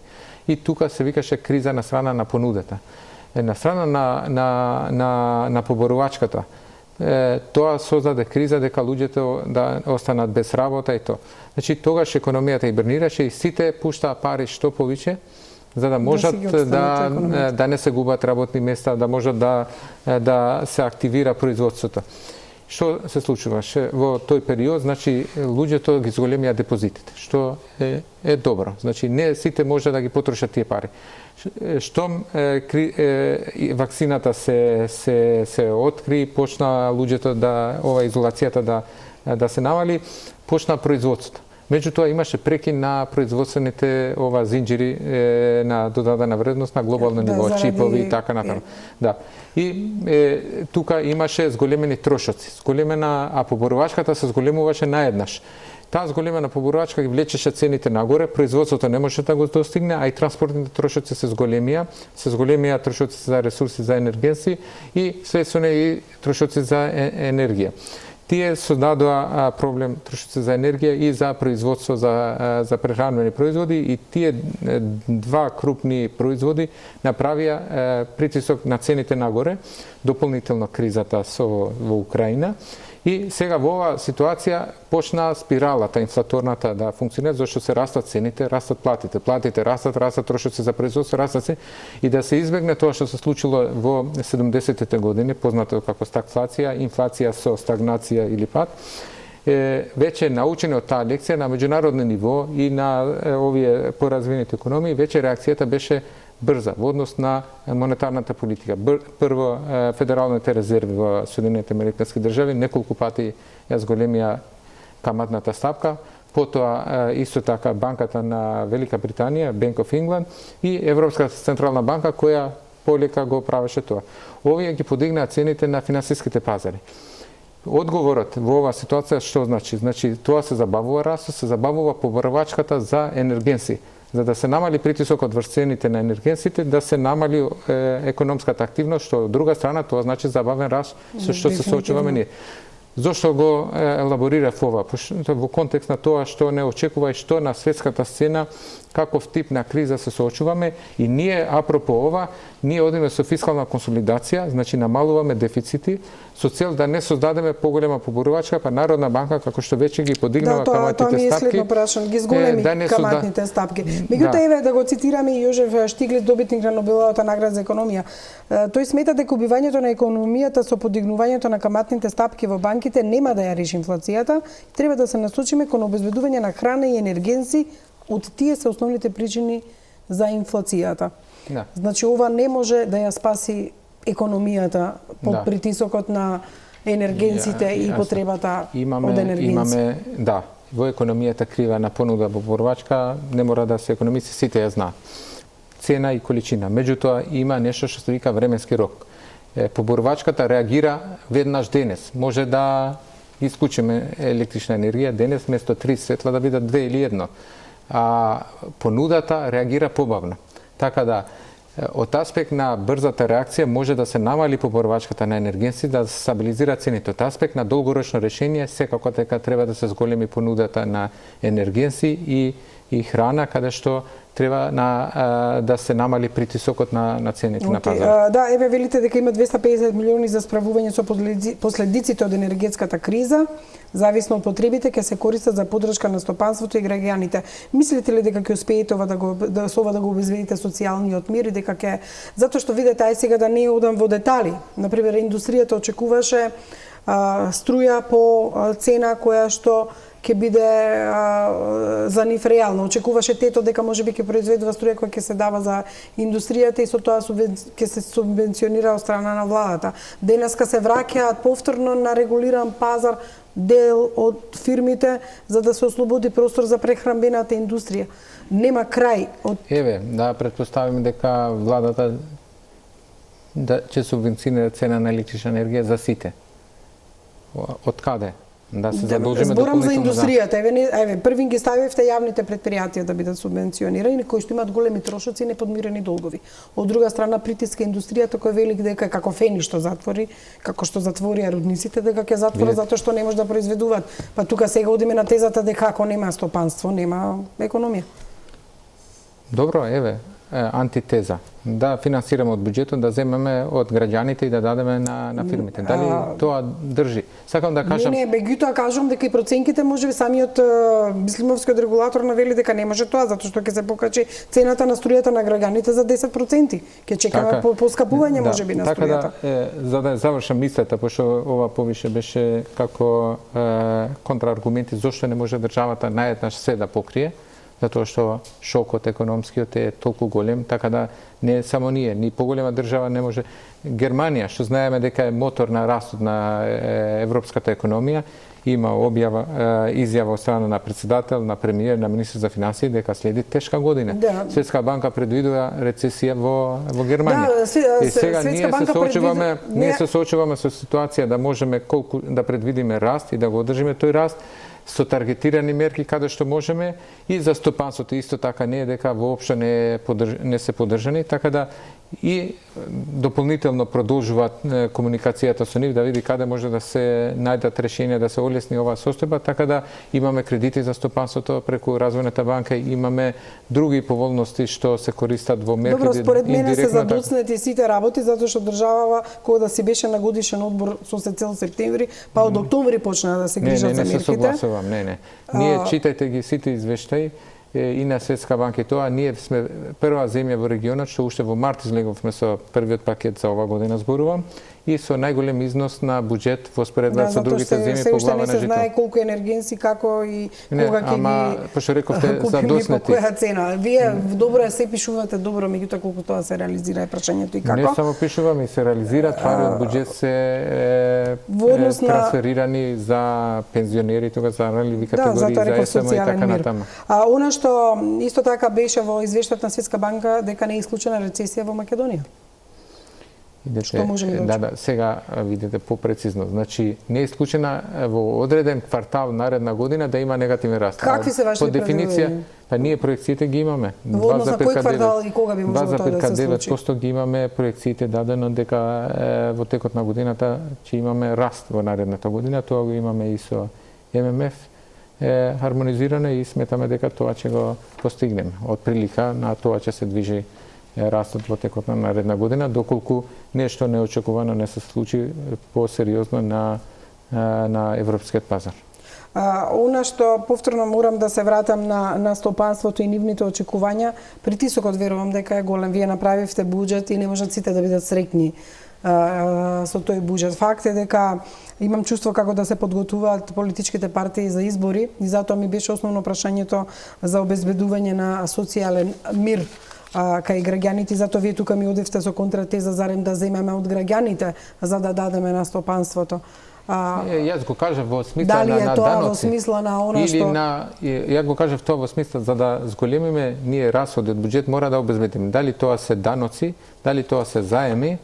И тука се викаше криза на страна на понудата. На страна на поборувачката. Тоа создаде криза дека луѓето да останат без работа и тоа. Значи тогаш економијата хибернираше и сите пуштаа пари што повише за да можат да не се губат работни места, да можат да се активира производството. Што се случуваше во тој период? Значи, луѓето ги зголемија депозитите, што е добро. Значи, не сите може да ги потрошат тие пари. Штом вакцината се откри, почна луѓето ова изолацијата да се намали, почна производството. Меѓутоа имаше прекин на производствените зинџири на додадена вредност на глобално ниво, чипови и така натаму. Да. И тука имаше зголемени трошоци. А поборувачката се зголемуваше наеднаш. Таа зголемена поборувачка ги влечеше цените нагоре, производството не можеше да го достигне, а и транспортните трошоци се зголемија трошоци за ресурси за енергенси и следствено и трошоци за енергија. Тие создадоа проблем трошоци за енергија и за производство за прехранвени производи и тие два крупни производи направија притисок на цените нагоре, дополнително кризата во Украина. И сега во оваа ситуација почна спиралата инфлаторната да функционира, зашто се растат цените, растат платите растат трошоци за производство, растат се и да се избегне тоа што се случило во 70-те години, познато како стагфлација, инфлација со стагнација или пад. Веќе научени од таа лекција на меѓународно ниво и на овие поразвините економии, веќе реакцијата беше брза во однос на монетарната политика. Прво, федералните резерви во Соединените американски држави неколку пати ја зголемија каматната стапка, потоа исто така банката на Велика Британија, Bank of England и Европската централна банка која полека го правеше тоа. Овие ги подигнаа цените на финансиските пазари. Одговорот во оваа ситуација што значи? Значи тоа се забавува растот, се забавува поборувачката за енергенси. За да се намали притисокот врз цените на енергенсите, да се намали економската активност, што од друга страна тоа значи забавен раст со што се соочуваме ние. Зошто го елаборирав ова? Во контекст на тоа што не очекува и што на светската сцена каков тип на криза се соочуваме и ние апропо ова, ние одиме со фискална консолидација, значи намалуваме дефицити со цел да не создадеме поголема поборувачка, па Народна банка како што веќе ги подигнува каматните стапки. Тоа ми е следно прашање, ги зголеми каматните стапки. Меѓутоа еве да го цитираме и Јожеф Штиглиц, добитник на Нобеловата награда за економија. Тој смета дека убивањето на економијата со подигнувањето на каматните стапки во банките нема да ја реши инфлацијата, треба да се насочиме кон обезбедување на храна и енергенси. Од тие се основните причини за инфлацијата. Да. Значи ова не може да ја спаси економијата под притисокот на енергенсите и потребата од енергенси. Во економијата крива на понуда поборувачка не мора да се економисти, сите ја знаат. Цена и количина. Меѓутоа има нешто што се вика временски рок. Поборувачката реагира веднаш денес. Може да исклучиме електрична енергија денес, место 3 светла да бидат 2 или 1. А понудата реагира побавно. Така да, од аспект на брзата реакција може да се намали поборувачката на енергенси, да се стабилизира цените. Од аспект на долгорочно решение, секако дека треба да се зголеми понудата на енергенси и храна, каде што треба да се намали притисокот на цените на пазарот. Да, еве велите дека има 250 милиони за справување со последиците од енергетската криза, зависно од потребите, ќе се користат за поддршка на стопанството и граѓаните. Мислите ли дека ќе успеете ова да го обезбедите социјалниот мир и дека ќе, затоа што видите, ај сега да не одам во детали. Например, индустријата очекуваше струја по цена која што ќе биде за нив реално. Очекуваше тето дека можеби ќе произведува струја која ќе се дава за индустријата и со тоа ќе се субвенционира од страна на владата. Денеска се враќаат повторно на регулиран пазар дел од фирмите за да се ослободи простор за прехранбената индустрија. Нема крај од да претпоставиме дека владата ќе субвенционира цена на електрична енергија за сите. Од каде? Да се задолжиме зборам за индустријата. Еве првин ги ставивте јавните претпријатија да бидат субвенционирани, кои што имаат големи трошоци и неподмирени долгови. Од друга страна притиска индустријата кој вели дека како фени што затвори, како што затворија рудниците, дека ќе затворат затоа што не може да произведуваат. Па тука сега одиме на тезата дека ако нема стопанство, нема економија. Добро, еве, антитеза. Да финансираме од буџетот, да земеме од граѓаните и да дадеме на фирмите. Дали тоа држи? Сакам да кажам... Не, меѓутоа кажам дека и проценките можеби самиот Бислимовскиот регулатор навели дека не може тоа, затоа што ќе се покачи цената на струјата на граѓаните за 10%. Ќе чекаме поскапување можеби на струјата. Така да, за да завршам мислата, пошто ова повише беше како контрааргументи зошто не може државата наеднаш се да покрие, затоа што шокот економскиот е толку голем, така да не само ние, ни поголема држава не може. Германија, што знаеме дека е мотор на растот на европската економија, има изјава од страна на председател, на премиер, на министр за финансии дека следи тешка година. Да. Светска банка предвидува рецесија во Германија. Да, и сега ние се соочуваме со ситуација да можеме колку да предвидиме раст и да го одржиме тој раст со таргетирани мерки каде што можеме, и за стопанството исто така не е дека воопшто не се поддржани, така да и дополнително продолжуваат комуникацијата со нив да види каде може да се најдат решенија да се олесни оваа состојба, така да имаме кредити за стопанството преку Развојната банка, имаме други поволности што се користат во мерки. Добро, според мене се задоцнети сите работи, затоа што државава кога да си беше на годишен одбор со се цел септември, па од октомври почна да се грижат за мерките. Не се согласувам, не. Ние читајте ги сите извештаи и на Светска банка и тоа, ние сме прва земја во регионот што уште во март излеговме со првиот пакет за ова година, зборувам, и со најголем износ на буџет во споредба со другите земји по глава на жител. Не се знае колку енергенци, како и кога ќе ги пошто рековте задоснети. По која цена. Вие добро се пишувате добро, меѓутоа колку тоа се реализира е прашањето и како. Не само пишуваме, се реализира, пари од буџет се трансферирани за пензионери, тога за ранливи категории, за СМ и така натаму. Она што исто така беше во извештајот на Светска банка дека не е исклучена рецесија во Македонија. Што можеме да очекуваме? Сега видите попрецизно. Значи, не е исклучена во одреден квартал наредна година да има негативен раст. Какви се вашите дефиниција, па ние проекциите ги имаме. Во однос на кој квартал и кога би можело тоа да се случи? 2,9% ги имаме проекциите дадено дека во текот на годината ќе имаме раст во наредната година. Тоа го имаме и со ММФ хармонизирано и сметаме дека тоа ќе го постигнеме. Од прилика на тоа ќе се движи растот во текот на наредна година, доколку нешто неочекувано не се случи посериозно на европскиот пазар. Она што повторно морам да се вратам на стопанството и нивните очекувања, притисокот верувам дека е голем. Вие направивте буџет и не можат сите да бидат среќни со тој буџет. Факт е дека имам чувство како да се подготвуваат политичките партии за избори и затоа ми беше основно прашањето за обезбедување на социјален мир кај граѓаните, затоа вие тука ми одевте со контратеза зарем да земеме од граѓаните за да дадеме на стопанството. Јас го кажав во смисла дали на е тоа даноци, во смисла на она што ја го кажав тоа во смисла за да зголемиме ние расходот буџет мора да обезбедиме. Дали тоа се даноци, дали тоа се заеми,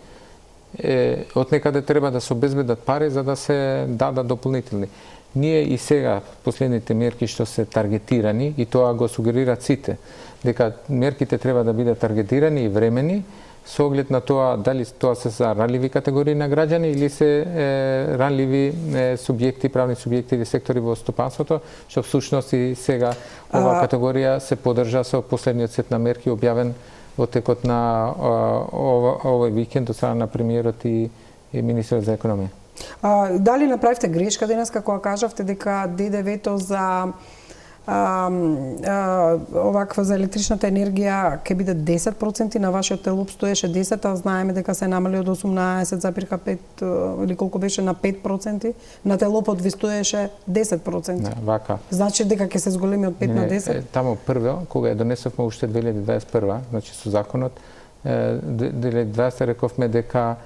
од некаде треба да се обезбедат пари за да се дадат дополнителни. Ние и сега последните мерки што се таргетирани и тоа го сугерираат сите, дека мерките треба да бидат таргетирани и времени со оглед на тоа дали тоа се за ранливи категории на граѓани или се ранливи субјекти, правни субјекти или сектори во стопанството, што всушност и сега оваа категорија се поддржа со последниот сет на мерки објавен во текот на овој викенд од страна на премиерот и министерот за економија. Дали направивте грешка денеска кога кажавте дека ДДВ-то за оваква за електричната енергија ќе биде 10%, на вашиот телоп стоеше 10%, а знаеме дека се намали од 18,5 или колку беше на 5%, на телопот ви стоеше 10%. Не, вака. Значи дека ќе се зголеми од 5 на 10? Таму прво, кога ја донесовме уште 2021, значи со законот, 2020 рековме дека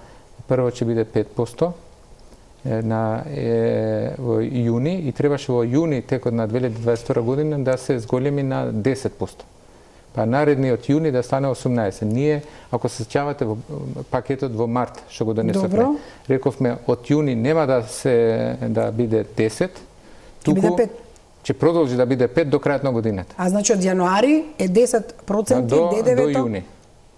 прво ќе биде 5%, во јуни и требаше во јуни текот на 2022 година да се зголеми на 10%. Па наредниот јуни да стане 18%. Ние, ако се сеќавате во пакетот во март што го донесовме, рековме од јуни нема да биде 10, туку ќе продолжи да биде 5 до крајот на годината. А значи од јануари е 10% ДДВ-то? До јуни.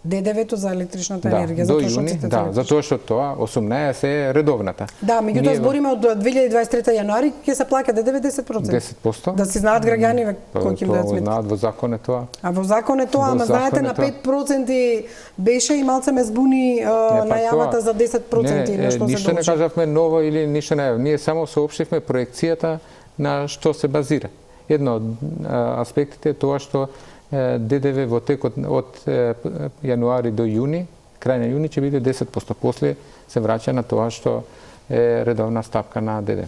ДДВ-то за електричната Да, енергија, до затоа што јуни, ците да, затоа што тоа 18 е редовната. Да, меѓутоа збориме од 2023 јануари ќе се плаќа ДДВ 10%. 10%. Да си знаат граѓаниве колку им Тоа да го сметка. знаат во закон е тоа. А во закон е тоа, Во ама знаете на закон е 5% беше и малце ме збуни најавата за 10% нешто се ништо не должи. кажавме ново или ништо не. Ние само соопштивме проекцијата на што се базира. Едно од аспектите е тоа што ДДВ во текот од јануари до јуни, крај на јуни ќе биде 10%. После се враќа на тоа што е редовна стапка на ДДВ.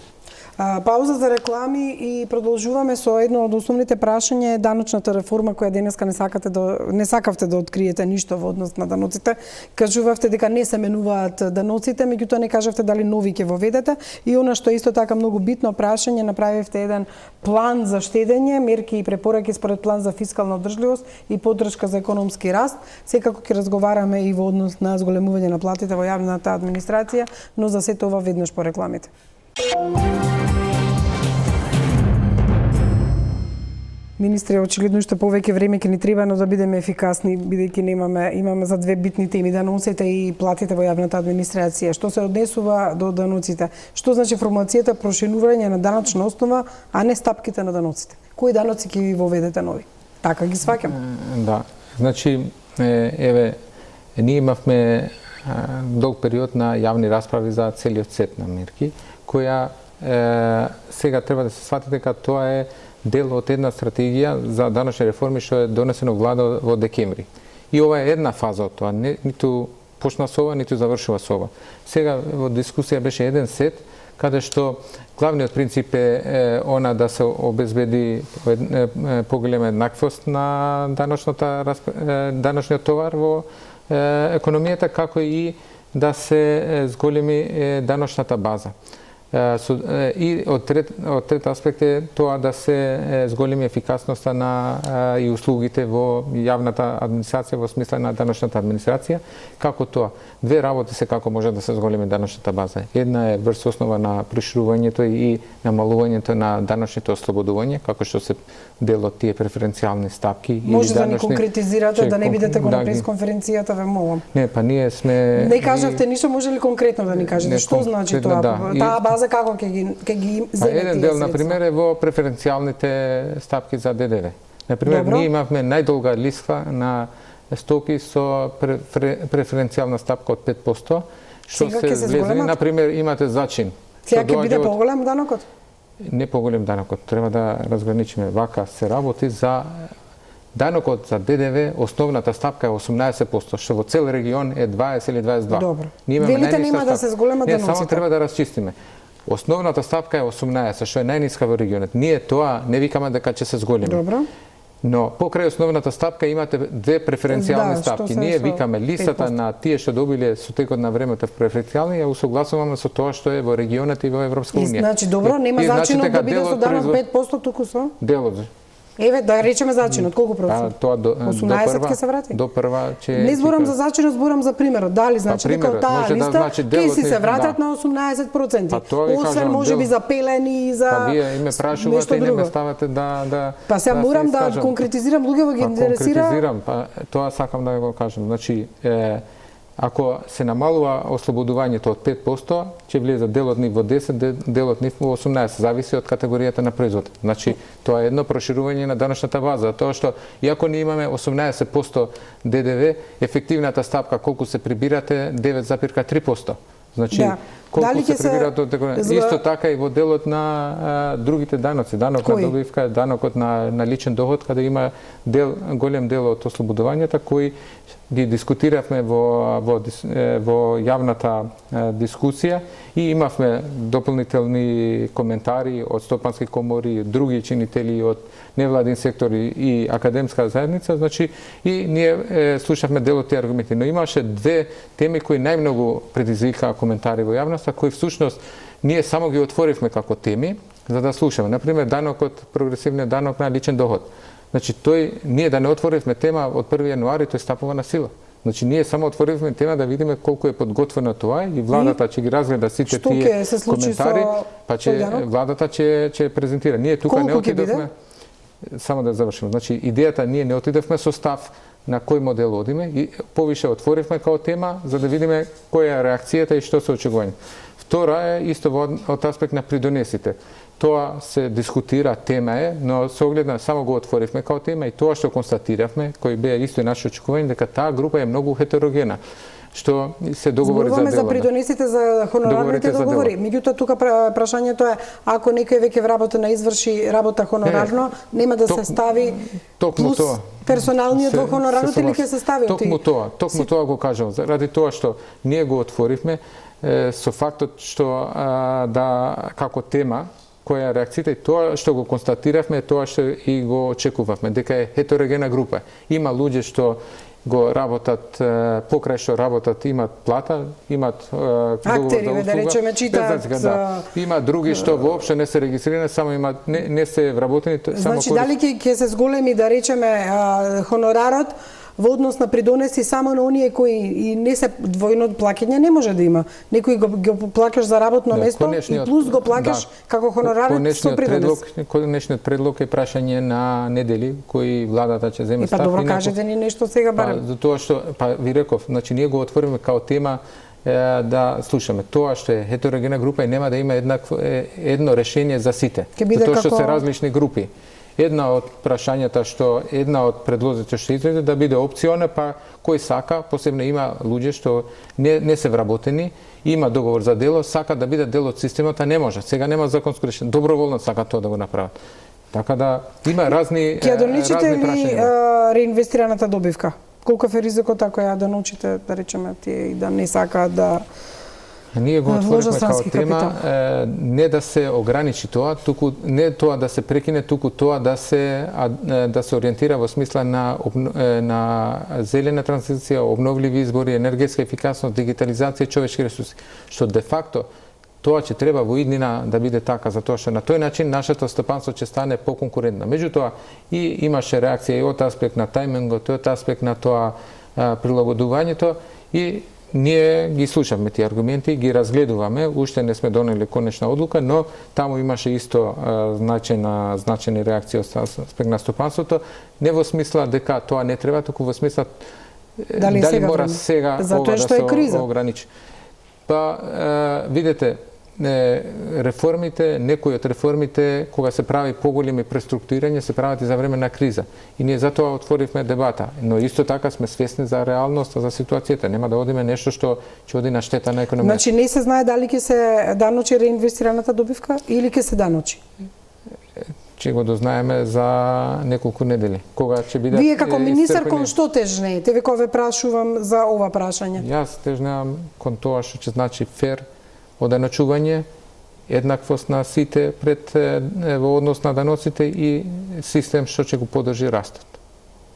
Пауза за реклами и продолжуваме со едно од основните прашања, даночната реформа која денеска не сакавте да откриете ништо во однос на даноците. Кажувавте дека не се менуваат даноците, меѓутоа не кажавте дали нови ќе воведете и она што е исто така многу битно прашање, направивте еден план за штедење, мерки и препораки според план за фискална одржливост и поддршка за економски раст. Секако ќе разговараме и во однос на зголемување на платите во јавната администрација, но за сето ова веднаш по рекламите. Министре, очигледно што повеќе време ќе ни треба, но да бидеме ефикасни, бидејќи имаме за две битни теми, даноците и платите во јавната администрација. Што се однесува до даноците? Што значи формулацијата проширување на даночна основа, а не стапките на даноците? Кои даноци ќе ви воведете нови? Така ги сваќам. Да, значи, ние имавме долг период на јавни расправи за целиот сет на мерки, која сега треба да се свати дека тоа е дел од една стратегија за даночни реформи што е донесено влада во декември. И ова е една фаза од тоа, ниту почна со ова, ниту завршува со ова. Сега во дискусија беше еден сет, каде што главниот принцип е она да се обезбеди поголема еднаквост на даночниот товар во економијата, како и да се зголеми даночната база. И од трет аспект е тоа да се зголеми ефикасноста на и услугите во јавната администрација, во смисла на даночната администрација. Како тоа? Две работи се како може да се зголеми даночната база. Една е врз основа на проширувањето и намалувањето на даночните ослободувања, како што се дел од тие преференцијални стапки. Може да ни конкретизирате, да не бидете го на пресконференцијата, ве молам. Не, па ние сме... Не кажавте ништо, може ли конкретно да ни кажете? Што значи тоа? Таа база како ќе ги земе еден дел, например, е во преференцијалните стапки за ДДВ. Например, ние имавме најдолга листа на стоки со преференцијална стапка од 5%, што се влезени, например, имате зачин. Сега ќе биде поголем данокот? Не поголем данокот, треба да разграничиме. Вака се работи за данокот за ДДВ, основната стапка е 18%, што во цел регион е 20 или 22%. Добро. Велите нема да се зголемат даноците? Не, само треба да расчистиме. Основната стапка е 18, што е најниска во регионот. Ние тоа не викаме дека ќе се зголеми. Добро. Но покрај основната стапка имате две преференцијални стапки. Ние викаме листата на тие што добиле со текот на времето преференцијални, ја усогласуваме со тоа што е во регионот и во Европска унија. Значи добро, нема зачинот да биде со данок 5%, туку со? Делот. Еве, да речеме зачинот, колку процент? Тоа 18 ќе се врати? До прва ќе... Не зборам за зачинот, зборам за примерот. Дали, значи, дека од таа листа ќе си се вратат на 18%. Освен можеби за пелени и за Па вие име прашувате и не ме ставате да... Па сега морам да конкретизирам, луѓето ги интересира... Конкретизирам, па тоа сакам да го кажам. Значи, ако се намалува ослободувањето од 5%, ќе влезе делот нив во 10, делот нив во 18, зависи од категоријата на производ. Значи, тоа е едно проширување на даночната база, тоа што иако ние имаме 18% ДДВ, ефективната стапка колку се прибирате 9,3%. Значи, колку се прибираат од исто така и во делот на другите даноци, данок на добивка, данокот на личен доход, каде има голем дел од ослободувањата кои ги дискутиравме во јавната дискусија и имавме дополнителни коментари од стопански комори, други чинители од невладин сектор и академска заедница, значи и ние слушавме дел од тие аргументи, но имаше две теми кои најмногу предизвикаа коментари во јавноста, кои всушност ние само ги отворивме како теми за да слушаме. Например, данокот, прогресивниот данок на личен доход. Значи, ние да не отворивме тема од 1 јануари, тој стапува на сила. Значи, ние само отворивме тема да видиме колку е подготвено тоа и владата ќе ги разгледа сите тие коментари, па владата ќе презентира. Ние тука не отидовме... Само да завршим. Значи, идејата ние не отидовме со став на кој модел одиме и повише отворивме као тема за да видиме која е реакцијата и што се очекува. Втора е исто од аспект на придонесите. Тоа се дискутира, тема е, но со оглед на само го отворивме као тема и тоа што констатиравме, кој беа исто и наше очекување, дека таа група е многу хетерогена, што се договори за дело. За придонесите за хонорарните договори. Меѓутоа тука прашањето е ако некој веќе вработа на изврши работа хонорарно, нема да се стави плюс персоналниот во хонорарот или ќе се стави од токму тоа го кажам, заради тоа што ние го отворивме со фактот што како тема која е реакцијата и тоа што го констатиравме, тоа што и го очекувавме, дека е хетерогена група. Има луѓе што го работат, покрај што работат, имат плата, имат договор за услуга. Да речеме, читаат. Има други што воопшто не се регистрирани, само имат, не се вработени. Значи, дали ќе се зголеми, да речеме, хонорарот во однос на придонеси само на оние кои и не се двојно плаќање не може да има. Некој го плаќаш за работно место и плюс го плаќаш како хонорарот со придонес. Конечниот предлог е прашање на недели кои владата ќе земе став. Па добро, кажете ни нешто сега барем. Затоа што ви реков, значи ние го отвориме као тема да слушаме тоа што е хетерогена група и нема да има едно решение за сите. Затоа што се различни групи. Една од прашањата една од предлозите што излезе да биде опциона, па кој сака, посебно има луѓе што не се вработени, има договор за дело, сака да биде дел од системот, а не може. Сега нема законско решение. Доброволно сака тоа да го направат. Така да има разни Ќе донечите ли реинвестираната добивка? Колков е ризикот ако ја да научите, да речеме, тие и да не сакаат да ние го отворивме као тема не да се ограничи тоа, туку не тоа да се прекине, туку тоа да се ориентира во смисла на зелена транзиција, обновливи избори, енергетска ефикасност, дигитализација и човечки ресурси, што де факто тоа ќе треба во иднина да биде така, затоа што на тој начин нашето стопанство ќе стане поконкурентно. Меѓутоа и имаше реакција и од аспект на тајмингот, и од аспект на тоа прилагодувањето и ние ги слушавме тие аргументи, ги разгледуваме, уште не сме донели конечна одлука, но таму имаше исто значени реакции од аспект на стопанството, не во смисла дека тоа не треба, туку во смисла дали мора сега ова да се ограничи. Па видете, реформите, некои од реформите, кога се прави поголеми преструктурирање, се прават и за време на криза. И ние затоа отворивме дебата. Но исто така сме свесни за реалноста, за ситуацијата. Нема да одиме нешто што ќе оди на штета на економијата. Значи не се знае дали ќе се даночи реинвестираната добивка или ќе се даночи? Ќе го дознаеме за неколку недели. Кога ќе биде Вие како министер кон што тежнеете? Векове прашувам за ова прашање. Јас тежнеам кон тоа што ќе значи фер оденачување, еднаквост на сите во однос на даноците и систем што ќе го подржи растот.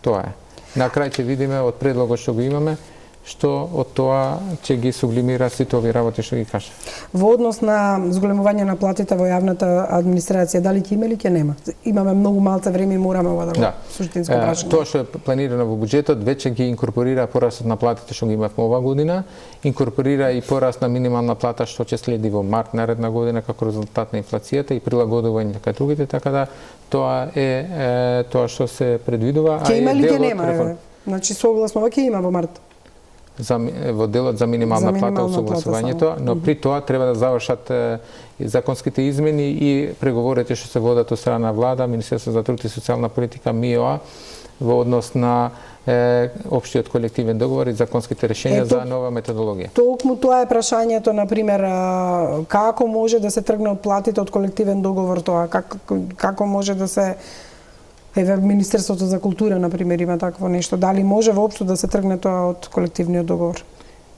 Тоа е. На крај ќе видиме од предлогот што го имаме, што од тоа ќе ги сублимира сите овие работи што ги кажа. Во однос на зголемување на платите во јавната администрација, дали ќе има или ќе нема? Имаме многу малце време и мораме ова да го суштинско прашање. Тоа што е планирано во буџетот веќе ги инкорпорира порастот на платите што ги имавме ова година, инкорпорира и пораст на минимална плата што ќе следи во март наредна година како резултат на инфлацијата и прилагодување кај другите, така да тоа е тоа што се предвидува. Ќе има или ќе нема? Значи согласно ова ќе има во март. Во делот за минимална плата усогласувањето, но при тоа треба да завршат законските измени и преговорите што се водат од страна на влада, Министерство за труд и социјална политика, МИОА, во однос на општиот колективен договор и законските решенија за нова методологија. Толку тоа е прашањето, например, како може да се тргне од платите од колективен договор тоа, како може да се Еве Министерството за култура, например, има такво нешто. Дали може воопшто да се тргне тоа од колективниот договор?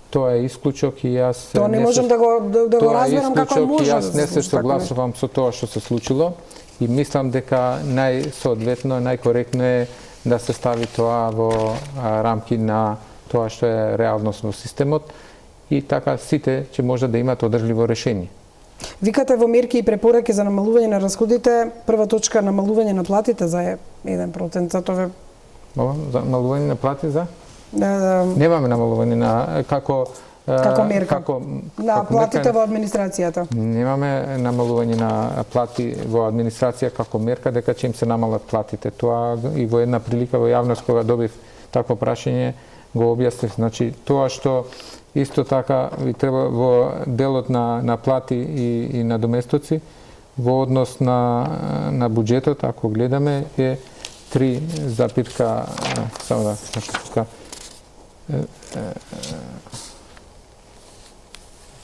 Тоа е исклучок и јас тоа не можам да го разберам како може. Јас не се согласувам со тоа што се случило и мислам дека најсоодветно, најкоректно е да се стави тоа во рамки на тоа што е реалност во системот и така сите ќе може да имат одржливо решение. Викате во мерки и препораки за намалување на расходите, прва точка намалување на платите за 1%, затоа за намалување на плати за? Немаме намалување на како мерка на платите во администрацијата. Немаме намалување на плати во администрација како мерка дека ќе им се намалат платите. Тоа и во една прилика во јавност кога добив такво прашање го објаснив. Значи, тоа што исто така ви треба во делот на плати и на доместоци, во однос на буџетот, ако гледаме, е 3, само да тука,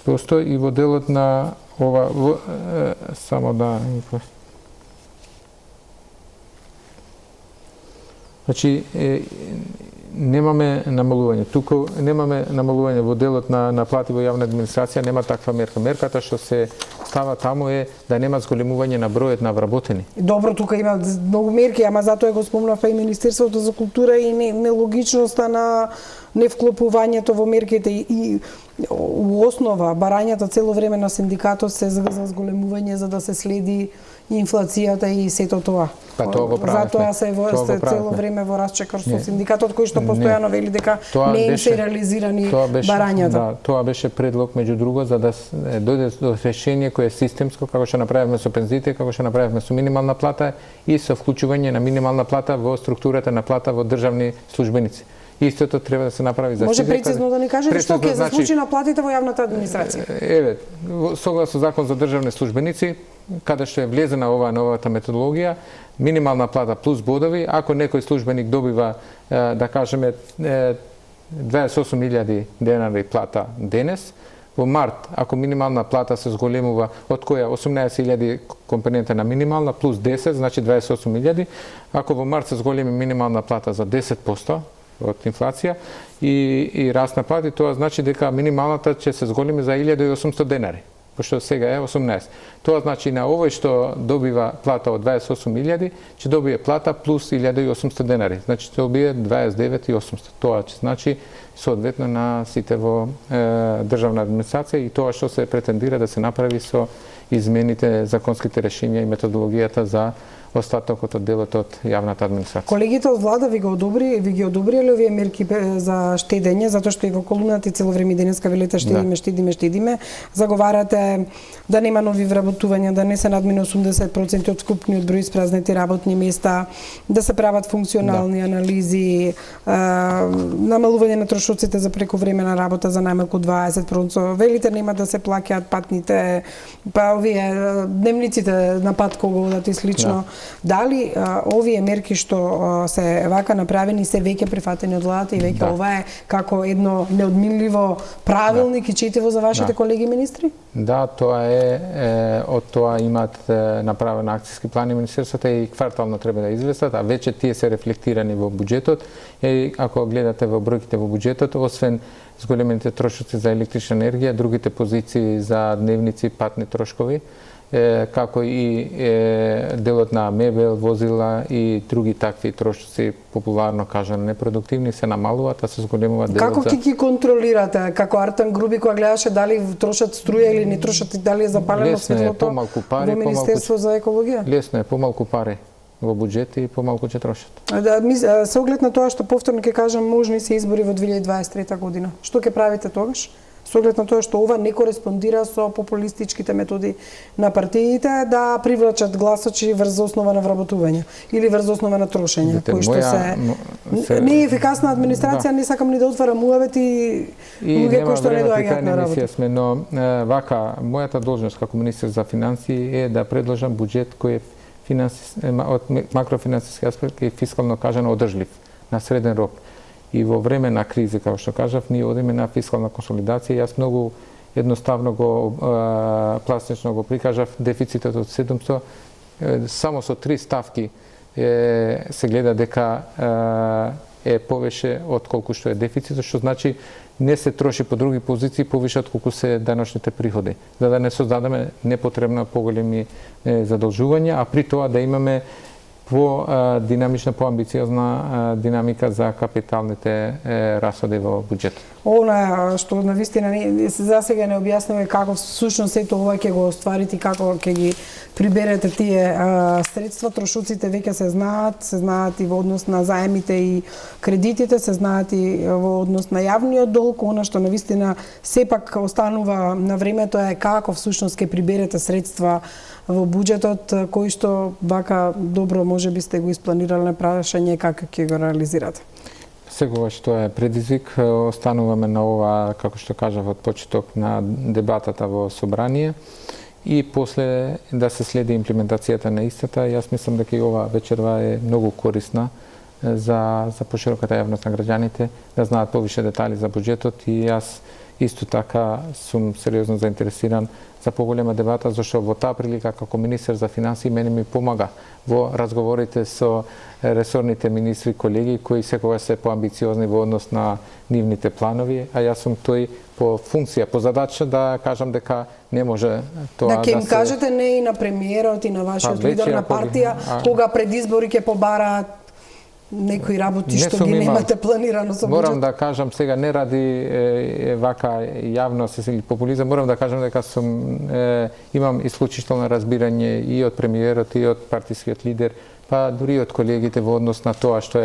постои и во делот на ова, само да... Значи, немаме намалување. Туку немаме намалување во делот на плати во јавна администрација, нема таква мерка. Мерката што се става таму е да нема зголемување на бројот на вработени. Добро, тука има многу мерки, ама затоа го спомнав и Министерството за култура и нелогичноста на невклопувањето во мерките и у основа барањата цело време на синдикатот се за зголемување за да се следи инфлацијата и сето тоа. Па тоа го правевме. Затоа се цело време во расчекар со синдикатот кој што постојано вели дека не им се реализирани барањата. Да, тоа беше предлог меѓу друго за да дојде до решение кое е системско, како што направивме со пензиите, како што направивме со минимална плата и со вклучување на минимална плата во структурата на плата во државни службеници. Истото треба да се направи за сите. Може прецизно да ни кажете што ќе се случи на платите во јавната администрација? Еве, согласно Закон за државни службеници, каде што е влезена новата методологија, минимална плата плюс бодови, ако некој службеник добива, да кажеме, 28.000 денари плата денес, во март, ако минимална плата се зголемува, од која 18.000 компонента на минимална, плюс 10, значи 28.000, ако во март се зголеми минимална плата за 10%, од инфлација и раст на плати, тоа значи дека минималната ќе се зголеми за 1.800 денари, пошто сега е 18. Тоа значи на овој што добива плата од 28.000, ќе добие плата плюс 1.800 денари, значи ќе добие 29.800. Тоа ќе значи соодветно на сите во државна администрација и тоа што се претендира да се направи со измените, законските решенја и методологијата за остатокот од делот од јавната администрација. Колегите од влада ви ги одобриле овие мерки за штедење, затоа што и во колумната цело време денеска велите штедиме. Заговарате да нема нови вработувања, да не се надмине 80% од вкупниот број испразнети работни места, да се прават функционални анализи, намалување на трошоците за прековремена работа за најмалку 20%. Велите нема да се плаќаат патните, па овие дневниците на пат кога одат и слично. Дали овие мерки што се вака направени се веќе прифатени од владата и веќе ова е како едно неодминливо правилник и четиво за вашите колеги министри? Да, тоа е од тоа имаат направен акцијски план и министерството и квартално треба да известат, а веќе тие се рефлектирани во буџетот. И ако гледате во бројките во буџетот, освен зголемените трошоци за електрична енергија, другите позиции за дневници, патни трошкови, како и делот на мебел, возила и други такви трошоци, популарно кажано непродуктивни, се намалуваат, а се зголемуваат делот за... Како ќе ги контролирате? Како Артан Груби која гледаше дали трошат струја или не трошат и дали е запалено светлото во Министерство за екологија? Лесно е, помалку пари во буџет и помалку ќе трошат. Со оглед на тоа што повторно ќе кажам, можни се избори во 2023 година. Што ќе правите тогаш? Со оглед на тоа што ова не кореспондира со популистичките методи на партиите да привлачат гласачи врз основа на вработување или врз основа на трошење, кои што се не е ефикасна администрација, не сакам ни да отварам уавет и луѓе кои што не доаѓаат на работа. Но вака, мојата должност како министер за финансии е да предложам буџет кој е од макрофинансиски аспект и фискално кажано одржлив на среден рок. И во време на кризи, како што кажав, ние одиме на фискална консолидација. Јас многу едноставно пластично го прикажав дефицитот од 700, само со 3 ставки се гледа дека е повеќе од колку што е дефицитот, што значи не се троши по други позиции повише од колку се даношните приходи, за да не создадеме непотребно поголеми задолжувања, а при тоа да имаме по-динамична, по-амбициозна динамика за капиталните расходи во буџетот. Она што навистина за сега не објаснува како всушност сето ова ќе го остварите и како ќе ги приберете тие средства. Трошоците веќе се знаат и во однос на заемите и кредитите, се знаат и во однос на јавниот долг. Она што навистина сепак останува на времето е како всушност ќе приберете средства во буџетот, кој што вака добро можеби сте го испланирале на прашање како ќе го реализирате. секогаш тоа е предизвик. Остануваме на ова, како што кажав од почеток, на дебатата во собрание и после да се следи имплементацијата на истата. Јас мислам дека и ова вечерва е многу корисна за пошироката јавност на граѓаните, да знаат повише детали за буџетот и јас исто така сум сериозно заинтересиран за поголема дебата, зашто во таа прилика како министер за финансии мене ми помага во разговорите со ресорните министри колеги кои секогаш се поамбициозни во однос на нивните планови, а јас сум тој по функција, по задача да кажам дека не може тоа да ќе им кажете не и на премиерот и на вашиот лидер на партија кога пред избори ќе побараат некои работи што ги немате планирано со буџет. Морам да кажам сега, не ради вака јавност или популизам, морам да кажам дека имам исклучително разбирање и од премиерот и од партискиот лидер, па дури и од колегите во однос на тоа што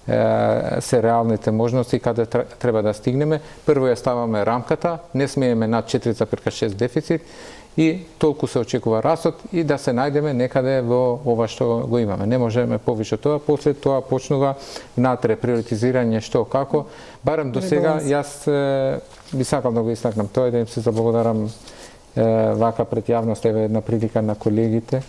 се реалните можности каде треба да стигнеме. Прво ја ставаме рамката, не смееме над 4,6 дефицит и толку се очекува растот и да се најдеме некаде во ова што го имаме. Не можеме повише тоа, после тоа почнува натре приоритизирање што како. Барем до сега јас би сакал да го истакнам тоа и да им се заблагодарам вака пред јавност, еве една прилика на колегите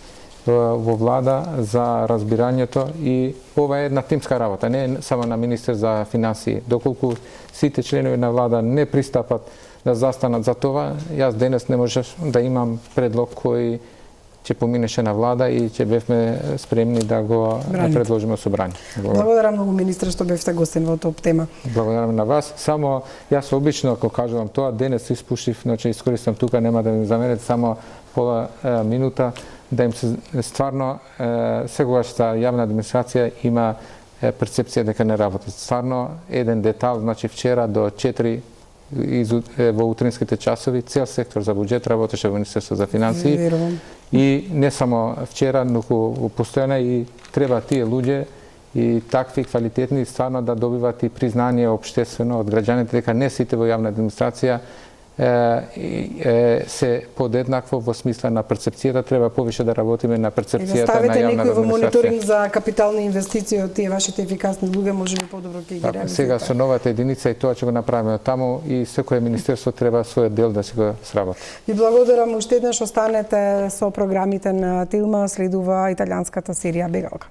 во влада за разбирањето и ова е една тимска работа, не само на министер за финансии. Доколку сите членови на влада не пристапат да застанат за това, јас денес не можеш да имам предлог кој ќе поминеше на влада и ќе бевме спремни да го предложиме собрание. Благодарам многу министре што бевте гостин во топ тема. Благодарам на вас. Само јас обично ако кажувам тоа, денес испуштив, значи искористам тука, нема да ми замерете, само пола минута да им се стварно секогаш за јавна администрација има перцепција дека не работи. Стварно еден детал, значи вчера до 4 во утринските часови цел сектор за буџет работеше во Министерство за финансии и не само вчера, но постојано и треба тие луѓе и такви квалитетни стварно да добиват и признание општествено од граѓаните дека не сите во јавна администрација се подеднакво во смисла на перцепцијата, треба повише да работиме на перцепцијата на јавна администрација. Ставете некој во мониторинг за капитални инвестиции од тие вашите ефикасни луѓе, можеби подобро ќе ги реализирате. Сега со новата единица и тоа ќе го направиме од таму и секое министерство треба својот дел да си го сработи. Ви благодарам уште еднаш, останете со програмите на Тилма, следува италијанската серија Бегалка.